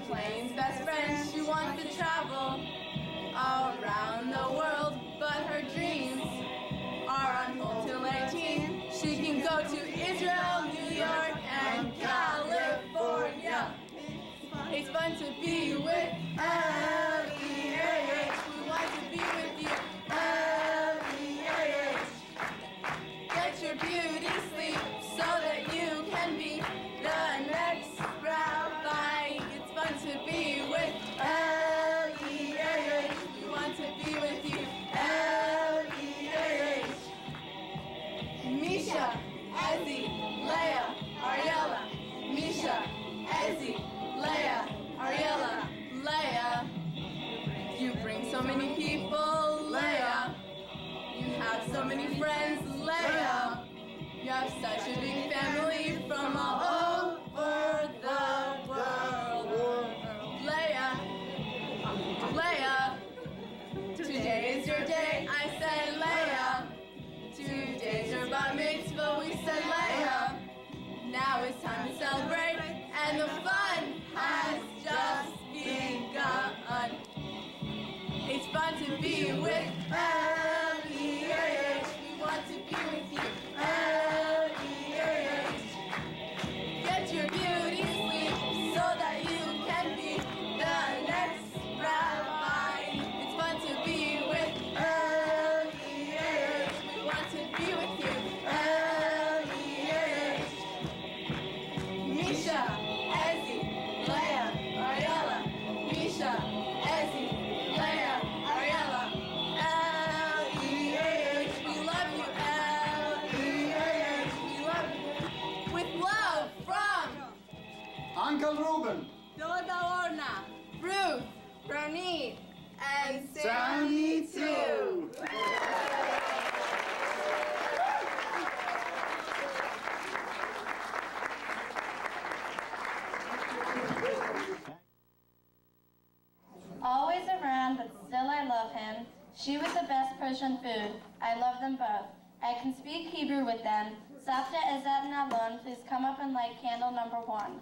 airplane's best friend. She wants to travel around the world, but her dreams are on hold till 18. She can go to Israel, New York, and California. It's fun to be with Leah. We want to be with you, Leah. Get your beauty sleep so that you can be the next rabbi. It's fun to be with Leah. We want to be with you, Leah. Misha, Ezzy, Leah, Ariella. Misha, Ezzy, Leah, Ariella, Leah. You bring so many people, Leah. You have so many friends, Leah. You have such a big family from all over the world. Leah, Leah. Today is your day, I said Leah. Today's your bar mitzvah, we said Leah. Now it's time to celebrate, and the fun has just begun. It's fun to be with Leah. We want to be with you, Leah. Get your beauty sleep so that you can be the next rabbi. It's fun to be with Leah. We want to be with you, Leah. Misha, Ezzy, Leah, Ariella. Misha, Ezzy, Leah, Ariella. L-E-A-H. We love you, L-E-A-H. We love you. With love from Uncle Reuben. Doda Orna, Ruth, Ronit, and Sammy too. Always around, but still I love him. She was the best Persian food. I love them both. I can speak Hebrew with them. Sapta Ezat and Alon, please come up and light candle number 1.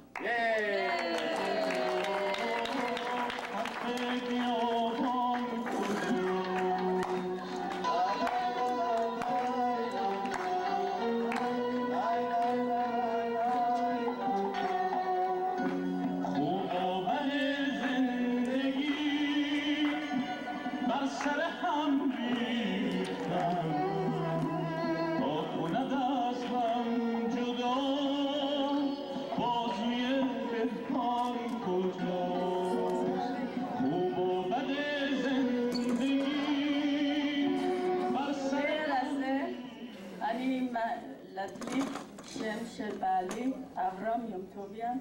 לדלי שם של בעלי, אברהם יום טוביאן,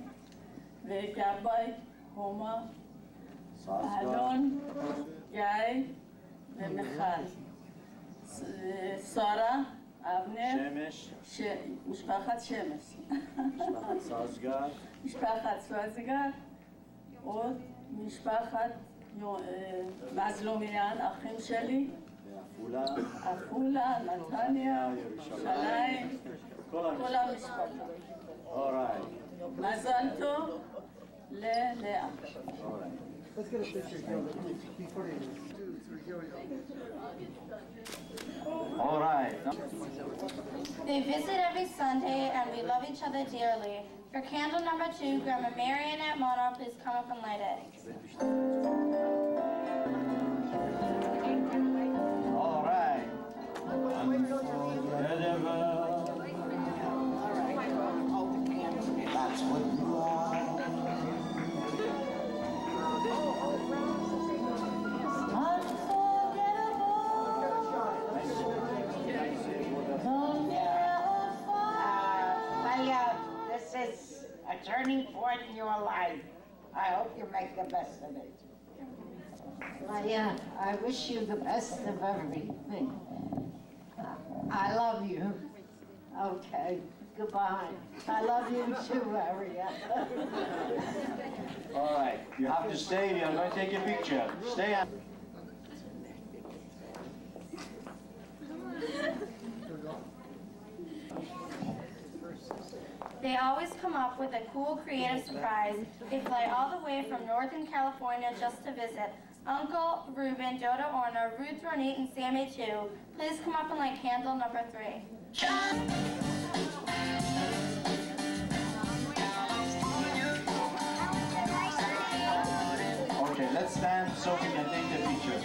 וגבאי, הומה, אלון, גיא ומיכל. שרה, אבנר, משפחת שמש. משפחת סוזגר. משפחת סוזגר. עוד משפחת מזלומיאן, אחים שלי. עפולה, נתניה, ירושלים, כל המשפחה. מזל טוב ללאה. Let's get a picture before you do. All right. They visit every Sunday and we love each other dearly. For candle number 2, Grandma Marian at Mono, please come up and light it. All right. That's what you are. Leah, this is a turning point in your life. I hope you make the best of it. Leah, I wish you the best of everything. I love you. Okay, goodbye. I love you too, Ariella. All right. You have to stay here. I'm going to take your picture. Stay on. They always come up with a cool, creative surprise. They fly all the way from Northern California just to visit. Uncle Reuben, Doda Orner, Ruth Ronit, and Sammy too. Please come up and light candle number 3. Okay, let's stand so we can take the picture.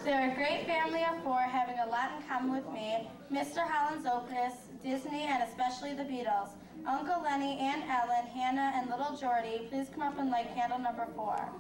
They're a great family of 4, having a lot in common with me, Mr. Holland's Opus, Disney, and especially the Beatles. Uncle Lenny, Aunt Ellen, Hannah, and little Jordy, please come up and light candle number 4.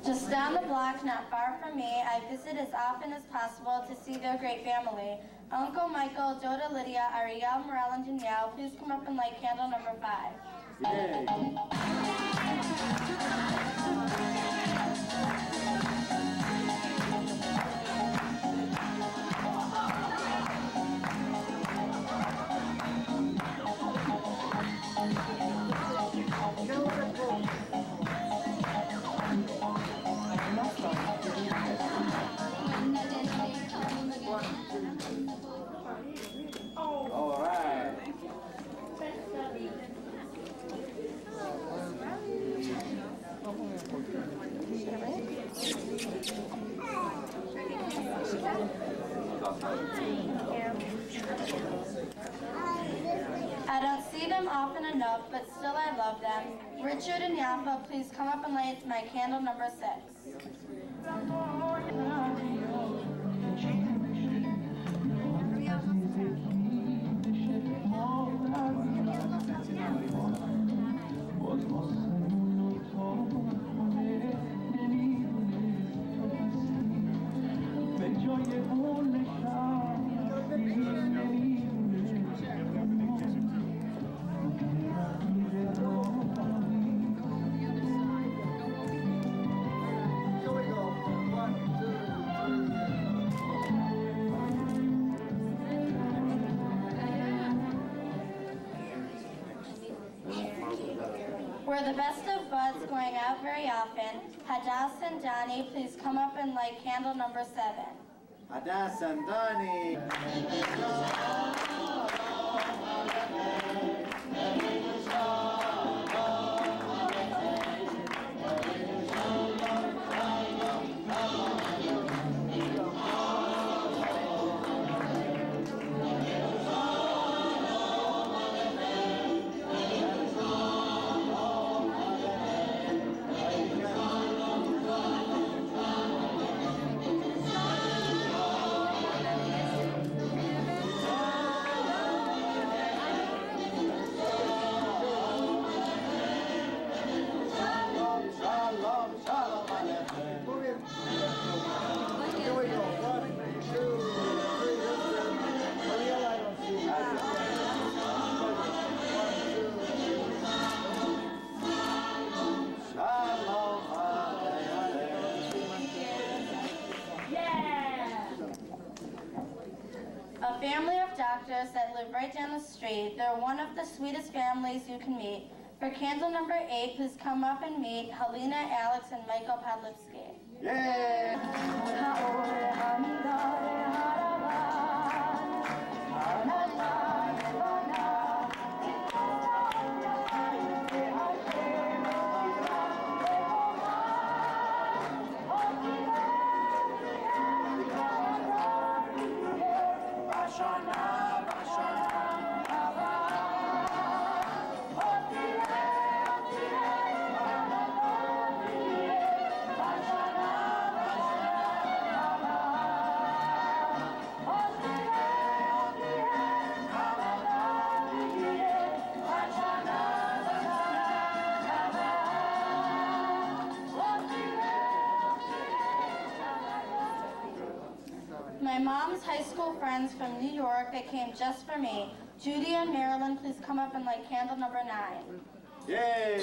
Just down the block, not far from me, I visit as often as possible to see their great family. Uncle Michael, Doda Lydia, Ariel, Morel, and Danielle, please come up and light candle number 5. All right. I don't see them often enough, but still I love them. Richard and Yaffa, please come up and light my candle number 6. We're the best of buds, going out very often. Hadass and Donnie, please come up and light candle number 7. Hadass and Donnie. A family of doctors that live right down the street. They're one of the sweetest families you can meet. For candle number 8, please come up and meet Helena, Alex, and Michael Padlipsky. Yeah! My mom's high school friends from New York that came just for me. Judy and Marilyn, please come up and light candle number 9. Yay!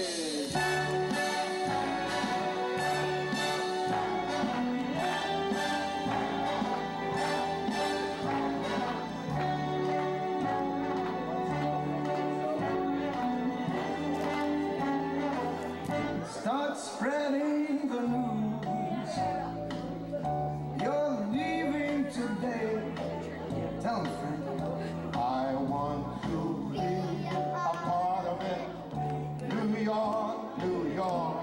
Start spreading the news. You're leaving today. Tell them, friend. I want to be a part of it. New York, New York.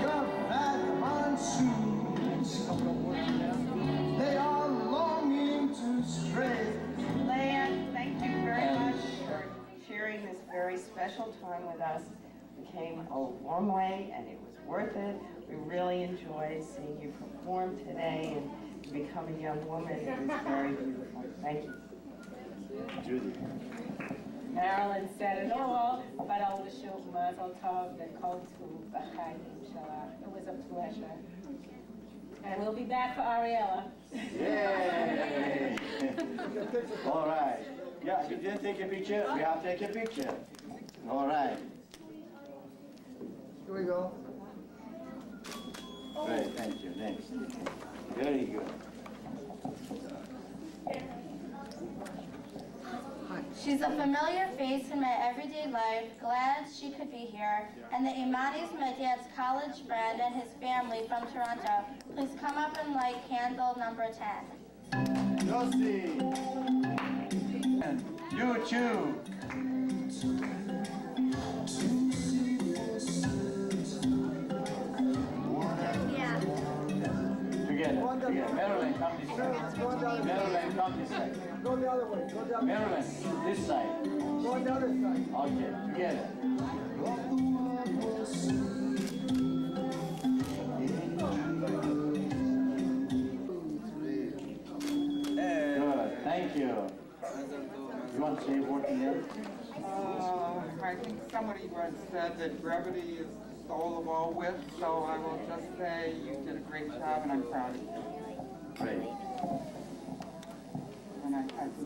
Your vagabond shoes, they are longing to stray. Leah, thank you very much for sharing this very special time with us. We came a long way and it was worth it. We really enjoyed seeing you perform today and become a young woman. It was very beautiful. Thank you. Judy. Marilyn said it all, but I'll wish you Mazel Tov and Kol Tuv B'Chaim Shalach. It was a pleasure. And we'll be back for Ariella. Yay! All right. Yeah, you didn't take a picture, we have to take a picture. All right. Here we go. Great, thank you. Next. Very good. She's a familiar face in my everyday life, glad she could be here. And the Imani's my dad's college friend and his family from Toronto. Please come up and light candle number 10. Josie. You too. Yeah. Together. Marilyn, come this side. Marilyn, come this side. Go the other way. Go the other way. Marilyn, this side. Go on the other side. Okay, together. Good, thank you. You want to say a word to them? I think somebody once said that brevity is the soul of all wit, so I will just say you did a great job and I'm proud of you. Great. And I do.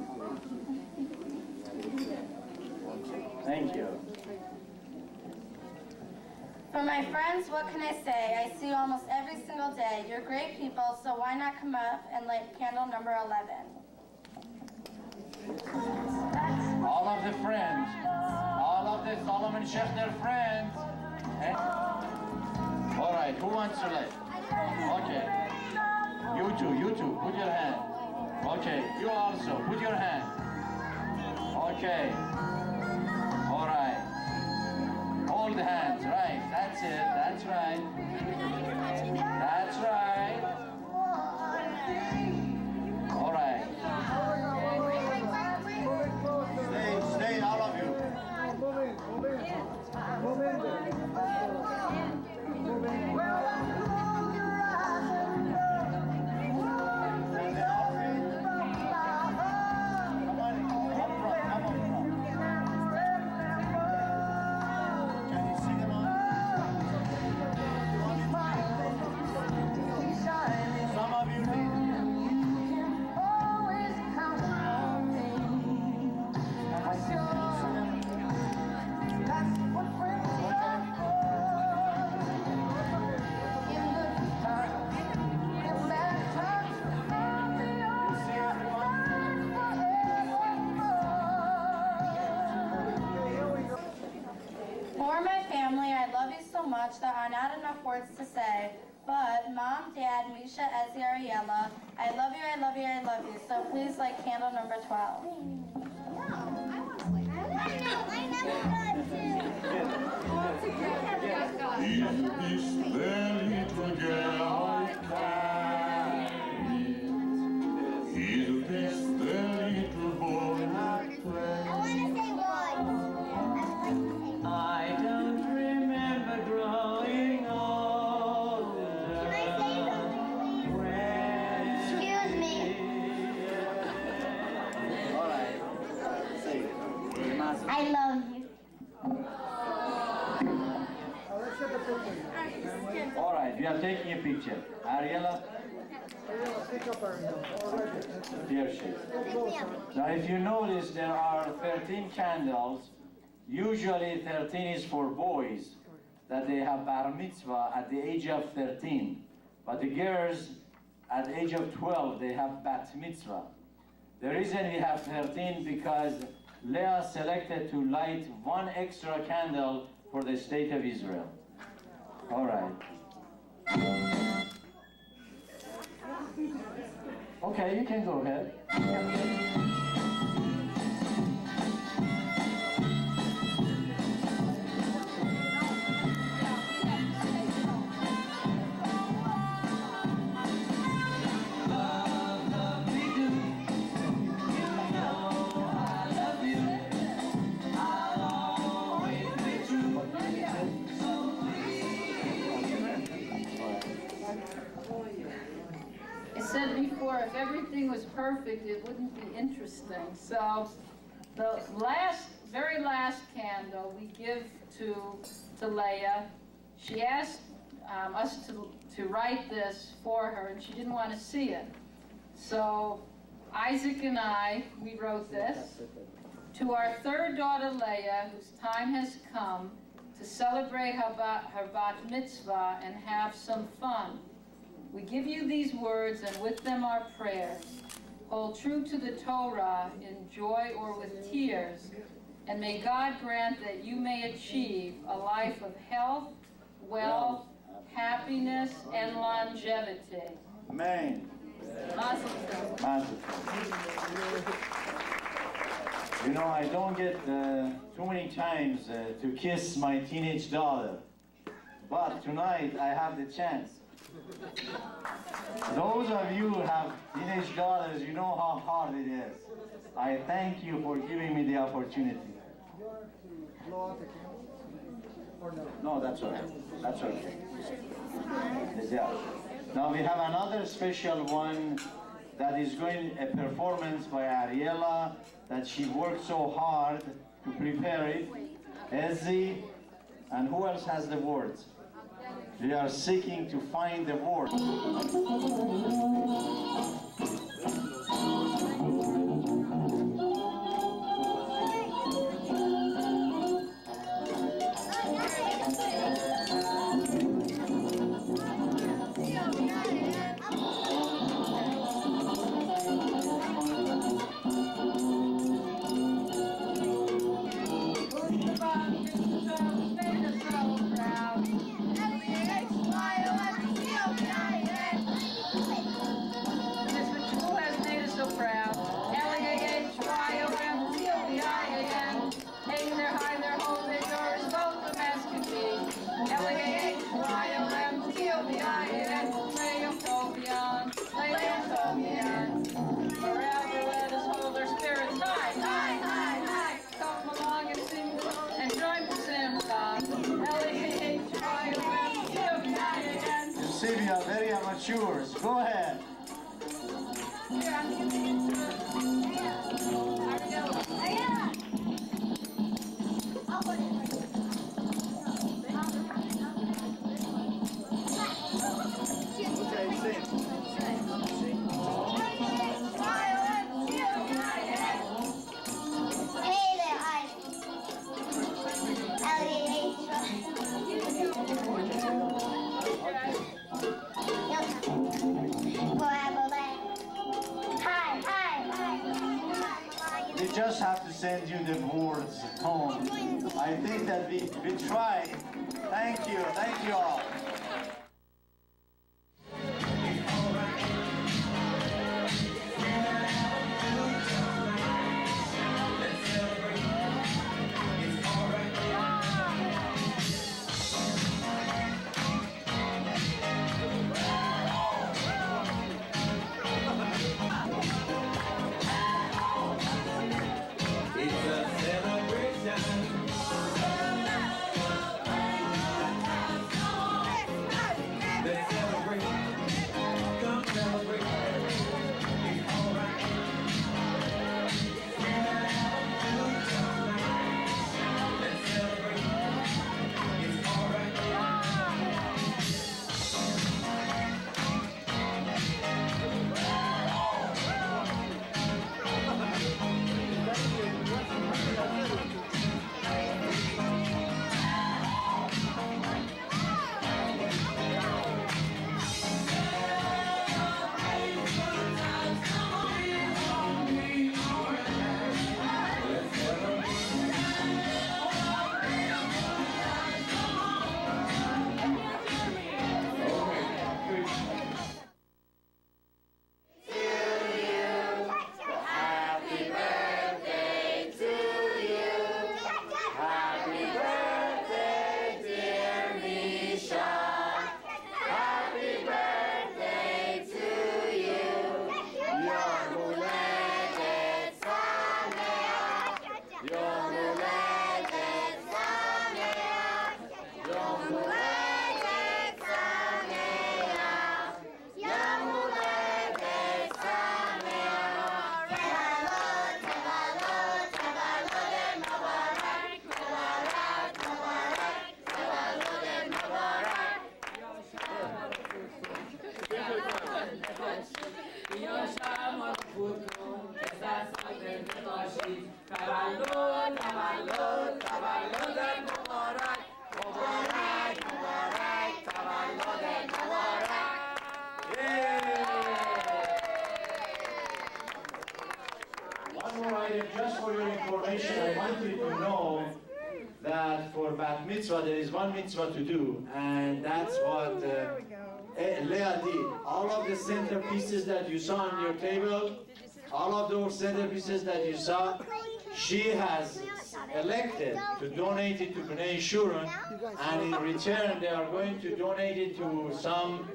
Thank you. For my friends, what can I say? I see you almost every single day. You're great people, so why not come up and light candle number 11? All of the friends, all of the Solomon Schechter friends. All right, who wants to light? Okay. You two, put your hand. Okay, you also, put your hand. Okay. All right. Hold the hands, right, that's it, that's right. That's right. All right. Stay, all of you. Move in. Move in there. Move in. much there are not enough words to say, but Mom, Dad, Misha, Ezzy, Ariella, I love you, I love you, I love you. So please light candle number 12. I don't remember growing older. Excuse me. All right. Say it. I love you. All right, we are taking a picture. Ariella, here she is. Now, if you notice, there are 13 candles. Usually 13 is for boys, that they have bar mitzvah at the age of 13. But the girls, at the age of 12, they have bat mitzvah. The reason we have 13 because Leah selected to light one extra candle for the state of Israel. All right. Okay, you can go ahead. I said before, if everything was perfect, it wouldn't be interesting. So the very last candle we give to Leah, she asked us to write this for her, and she didn't want to see it. So Isaac and we wrote this. To our third daughter, Leah, whose time has come to celebrate her bat mitzvah and have some fun. We give you these words and with them our prayers. Hold true to the Torah in joy or with tears, and may God grant that you may achieve a life of health, wealth, happiness, and longevity. Amen. Mazel tov. You know, I don't get too many times to kiss my teenage daughter, but tonight I have the chance. Those of you who have teenage daughters, you know how hard it is. I thank you for giving me the opportunity. No, that's okay. That's okay. Yeah. Now we have another special one that is going a performance by Ariella that she worked so hard to prepare it. Ezzy, and who else has the words? We are seeking to find the word. See, we are very amateurs. Go ahead. We just have to send you the words home. I think that we tried Thank you. Thank you all. Just for your information, I want you to know that for Bat Mitzvah there is one mitzvah to do, and that's what Leah did. All of the centerpieces that you saw on your table, all of those centerpieces that you saw, she has elected to donate it to Bnei Shurun, and in return they are going to donate it to some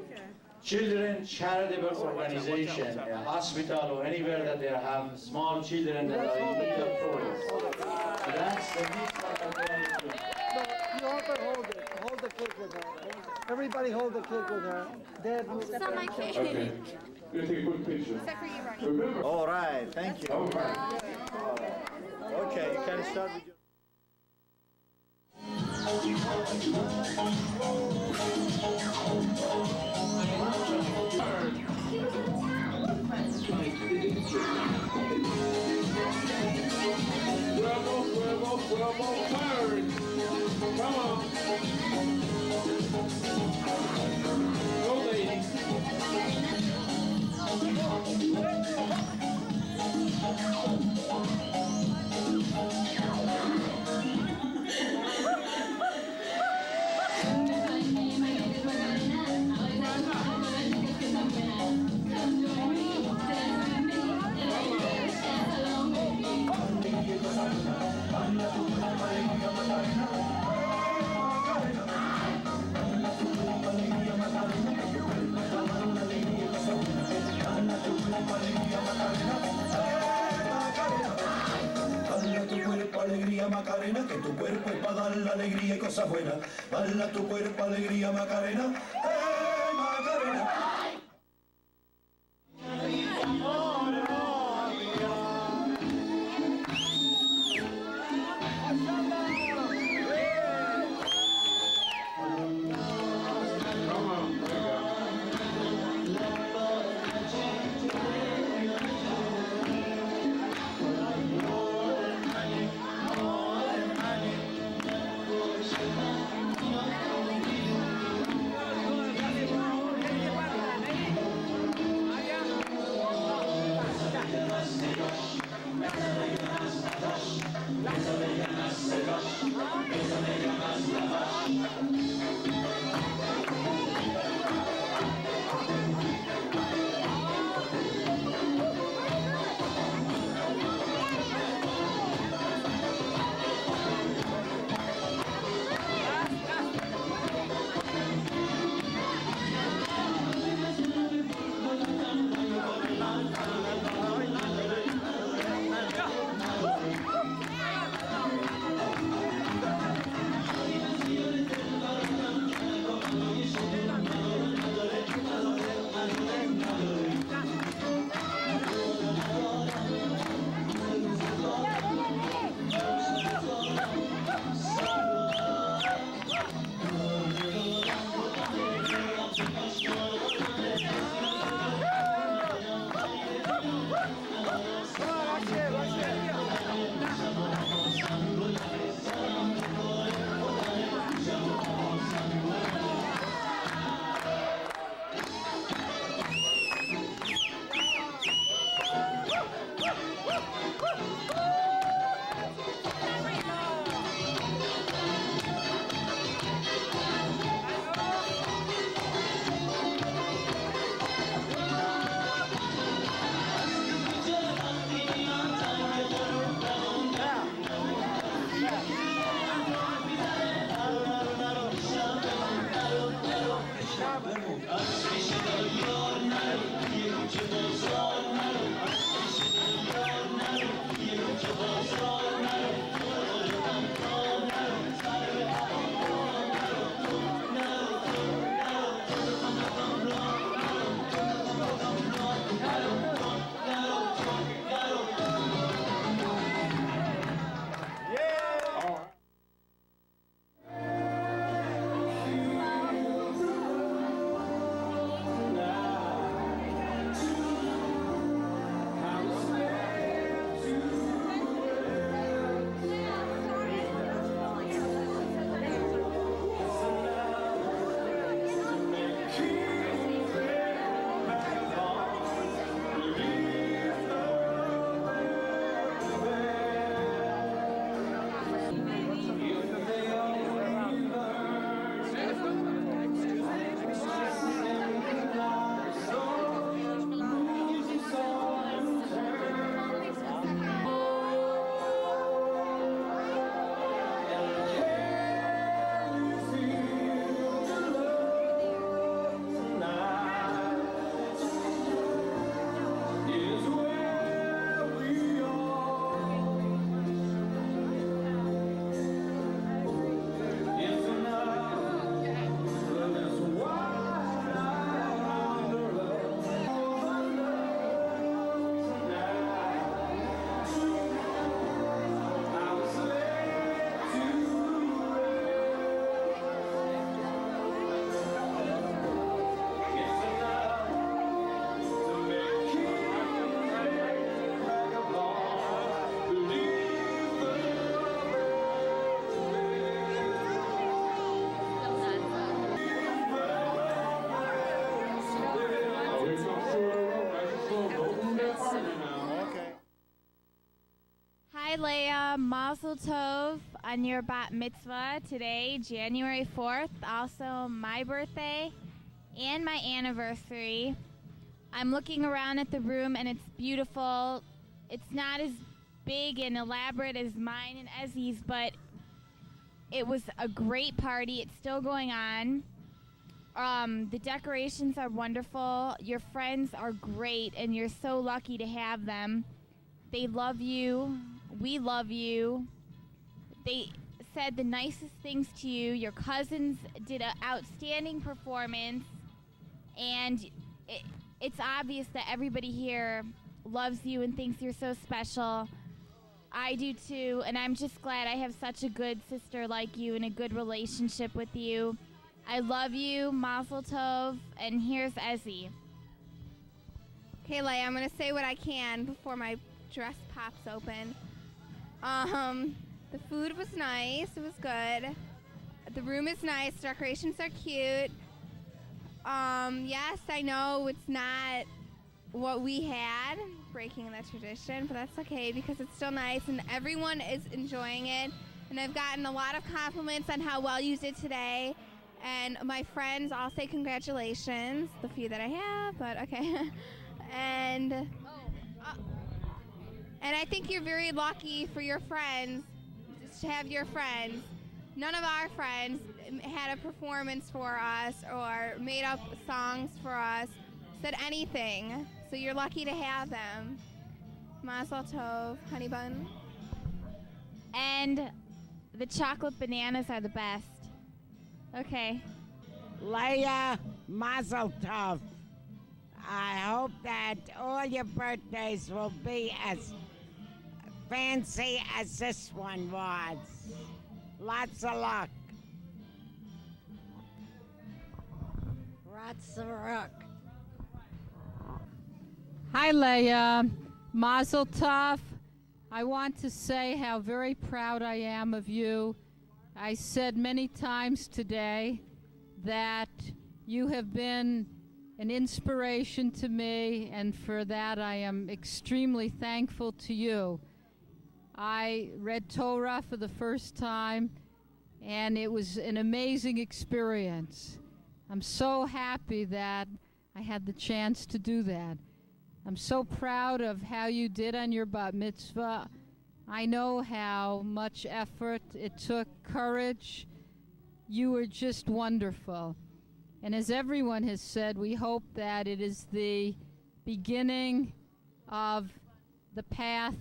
children charitable organization, a hospital or anywhere that they have small children that are in need of toys. So that's the mitzvah that they are doing. No, you have to hold it. Hold the cake with her. Everybody hold the cake with her. Dad, It's on my cake. Okay. We're gonna take a quick picture. Except for you, Ronnie. Remember. All right, thank you. All right. Okay, you can start with your... Bird. Come on. Go, ladies. Alegría Macarena, que tu cuerpo es para dar la alegría y cosas buenas. Baila tu cuerpo, alegría Macarena, Macarena. Hi, Leah. Mazel Tov on your bat mitzvah today, January 4th. Also my birthday and my anniversary. I'm looking around at the room and it's beautiful. It's not as big and elaborate as mine and Ezzy's, but it was a great party. It's still going on. The decorations are wonderful. Your friends are great, and you're so lucky to have them. They love you. We love you. They said the nicest things to you. Your cousins did an outstanding performance, and it's obvious that everybody here loves you and thinks you're so special. I do too, and I'm just glad I have such a good sister like you and a good relationship with you. I love you, Mazel Tov, and here's Ezzy. Okay, Leah, I'm going to say what I can before my dress pops open. The food was nice. It was good. The room is nice. Decorations are cute. Yes, I know it's not what we had, breaking the tradition, but that's okay because it's still nice and everyone is enjoying it. And I've gotten a lot of compliments on how well you did today. And my friends all say congratulations, the few that I have, but okay. And I think you're very lucky for your friends, just to have your friends. None of our friends had a performance for us or made up songs for us, said anything. So you're lucky to have them. Mazel Tov, honey bun. And the chocolate bananas are the best. Okay. Leah, Mazel Tov. I hope that all your birthdays will be as fancy as this one was. Lots of luck. Lots of luck. Hi, Leah. Mazel Tov. I want to say how very proud I am of you. I said many times today that you have been an inspiration to me, and for that I am extremely thankful to you. I read Torah for the first time, and it was an amazing experience. I'm so happy that I had the chance to do that. I'm so proud of how you did on your bat mitzvah. I know how much effort it took, courage. You were just wonderful. And as everyone has said, we hope that it is the beginning of the path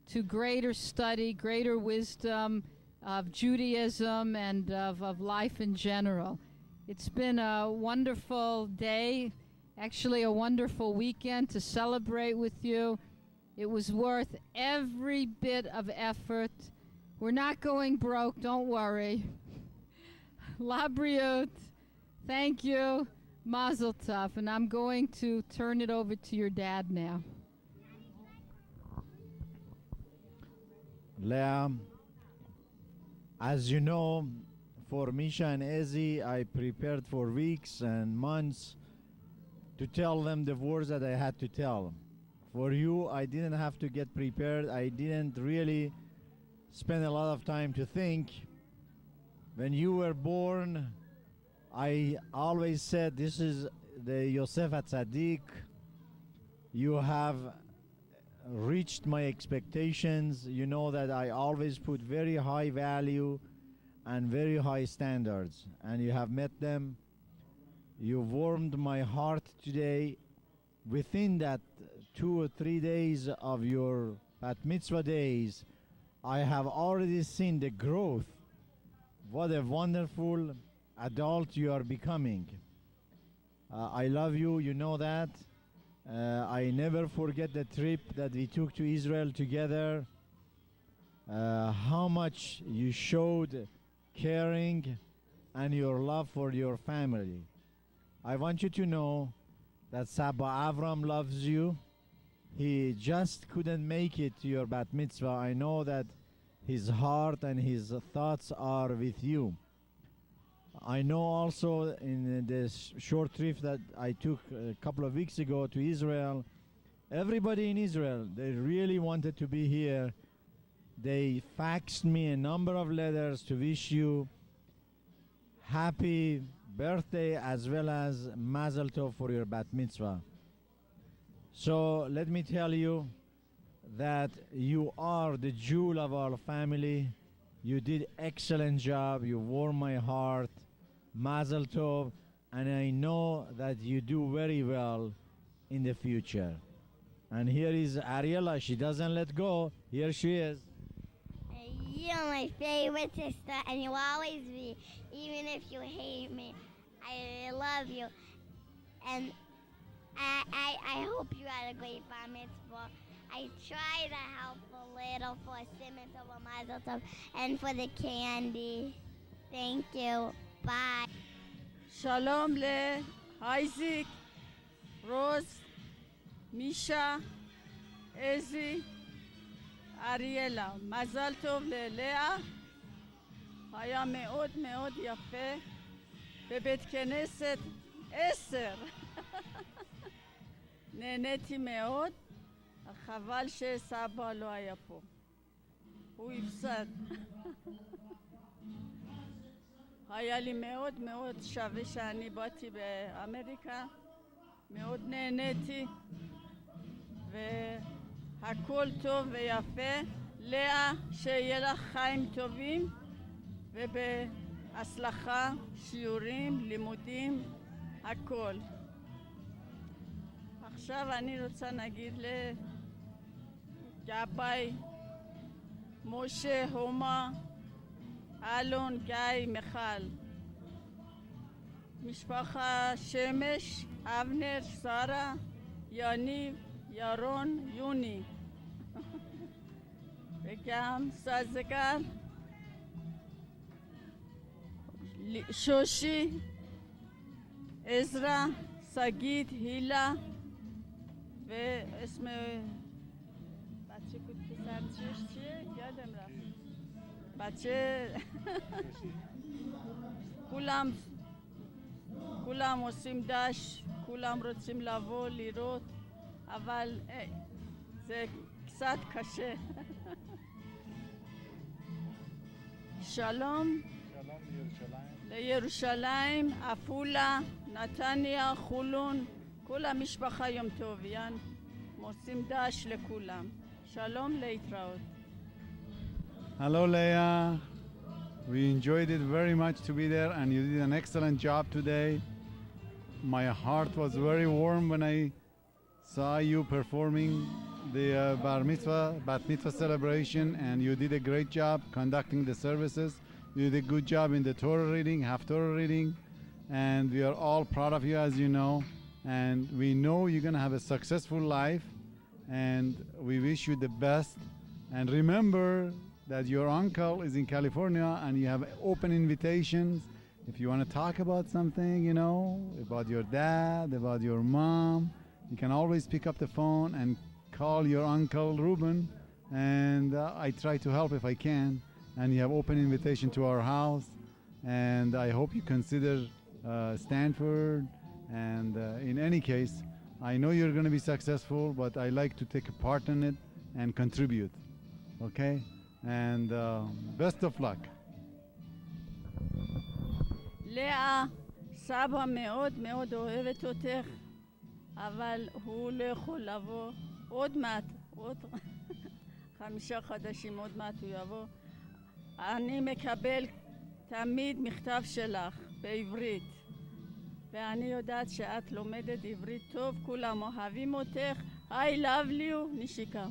to greater study, greater wisdom of Judaism and of life in general. It's been a wonderful day, actually a wonderful weekend to celebrate with you. It was worth every bit of effort. We're not going broke, don't worry. La Briut, thank you, Mazel Tov, and I'm going to turn it over to your dad now. Leah, as you know, for Misha and Ezzy, I prepared for weeks and months to tell them the words that I had to tell. For you, I didn't have to get prepared. I didn't really spend a lot of time to think. When you were born, I always said, this is the Yosef HaTzadik. You have reached my expectations. You know that I always put very high value and very high standards, and you have met them. You warmed my heart today. Within that 2 or 3 days of your bat mitzvah days, I have already seen the growth. What a wonderful adult you are becoming. I love you, you know that. I never forget the trip that we took to Israel together. How much you showed caring and your love for your family. I want you to know that Saba Avram loves you. He just couldn't make it to your bat mitzvah. I know that his heart and his thoughts are with you. I know also in this short trip that I took a couple of weeks ago to Israel, everybody in Israel, they really wanted to be here. They faxed me a number of letters to wish you happy birthday as well as Mazel Tov for your bat mitzvah. So let me tell you that you are the jewel of our family. You did excellent job. You warmed my heart. Mazel Tov. And I know that you do very well in the future. And here is Ariella. She doesn't let go. Here she is. You're my favorite sister, and you'll always be, even if you hate me. I love you, and I hope you had a great bar mitzvah. I try to help a little for Simon Tov, Mazel Tov, and for the candy. Thank you. Bye. Shalom le Isaac, Rose, Misha, Ezi, אריאלה, מזל טוב ללאה, היה מאוד מאוד יפה, בבית כנסת 10. נהניתי מאוד, חבל שסבא לא היה פה, הוא הפסד. היה לי מאוד מאוד שווה שאני באתי באמריקה, מאוד נהניתי, הכל טוב ויפה. לאה, שיהיה לך חיים טובים ובהצלחה, שיעורים, לימודים, הכל. עכשיו אני רוצה להגיד לגבי, משה, הומה, אלון, גיא, מיכל, משפחה שמש, אבנר, שרה, יניב, ירון, יוני, וגם סזגר, שושי, עזרא, שגית, הילה, ואסם בצ'ה פסר צ'ייה, יאדם רפת. בצ'ה, כולם עושים דש, כולם רוצים לבוא, לראות, אבל זה קצת קשה. שלום לירושלים, עפולה, נתניה, חולון, כל המשפחה יום טוב, יאן, עושים דש לכולם. שלום, להתראות. Hello, Leah. We enjoyed it very much to be there, and you did an excellent job today. My heart was very warm when I saw you performing the bat mitzvah celebration, and you did a great job conducting the services. You did a good job in the Torah reading, Torah reading, and we are all proud of you, as you know, and we know you're going to have a successful life, and we wish you the best. And remember that your uncle is in California, and you have open invitations. If you want to talk about something, you know, about your dad, about your mom, you can always pick up the phone and call your uncle Ruben, and I try to help if I can. And you have open invitation to our house, and I hope you consider Stanford. And in any case, I know you're going to be successful, but I like to take a part in it and contribute. Okay? And best of luck. לאה, סבא מאוד מאוד אוהבת אותך, אבל הוא לא יכול לבוא. עוד מעט, עוד 5 חודשים, עוד מעט הוא יבוא. אני מקבל תמיד מכתב שלך בעברית, ואני יודעת שאת לומדת עברית טוב, כולם אוהבים אותך. I love you, נשיקה.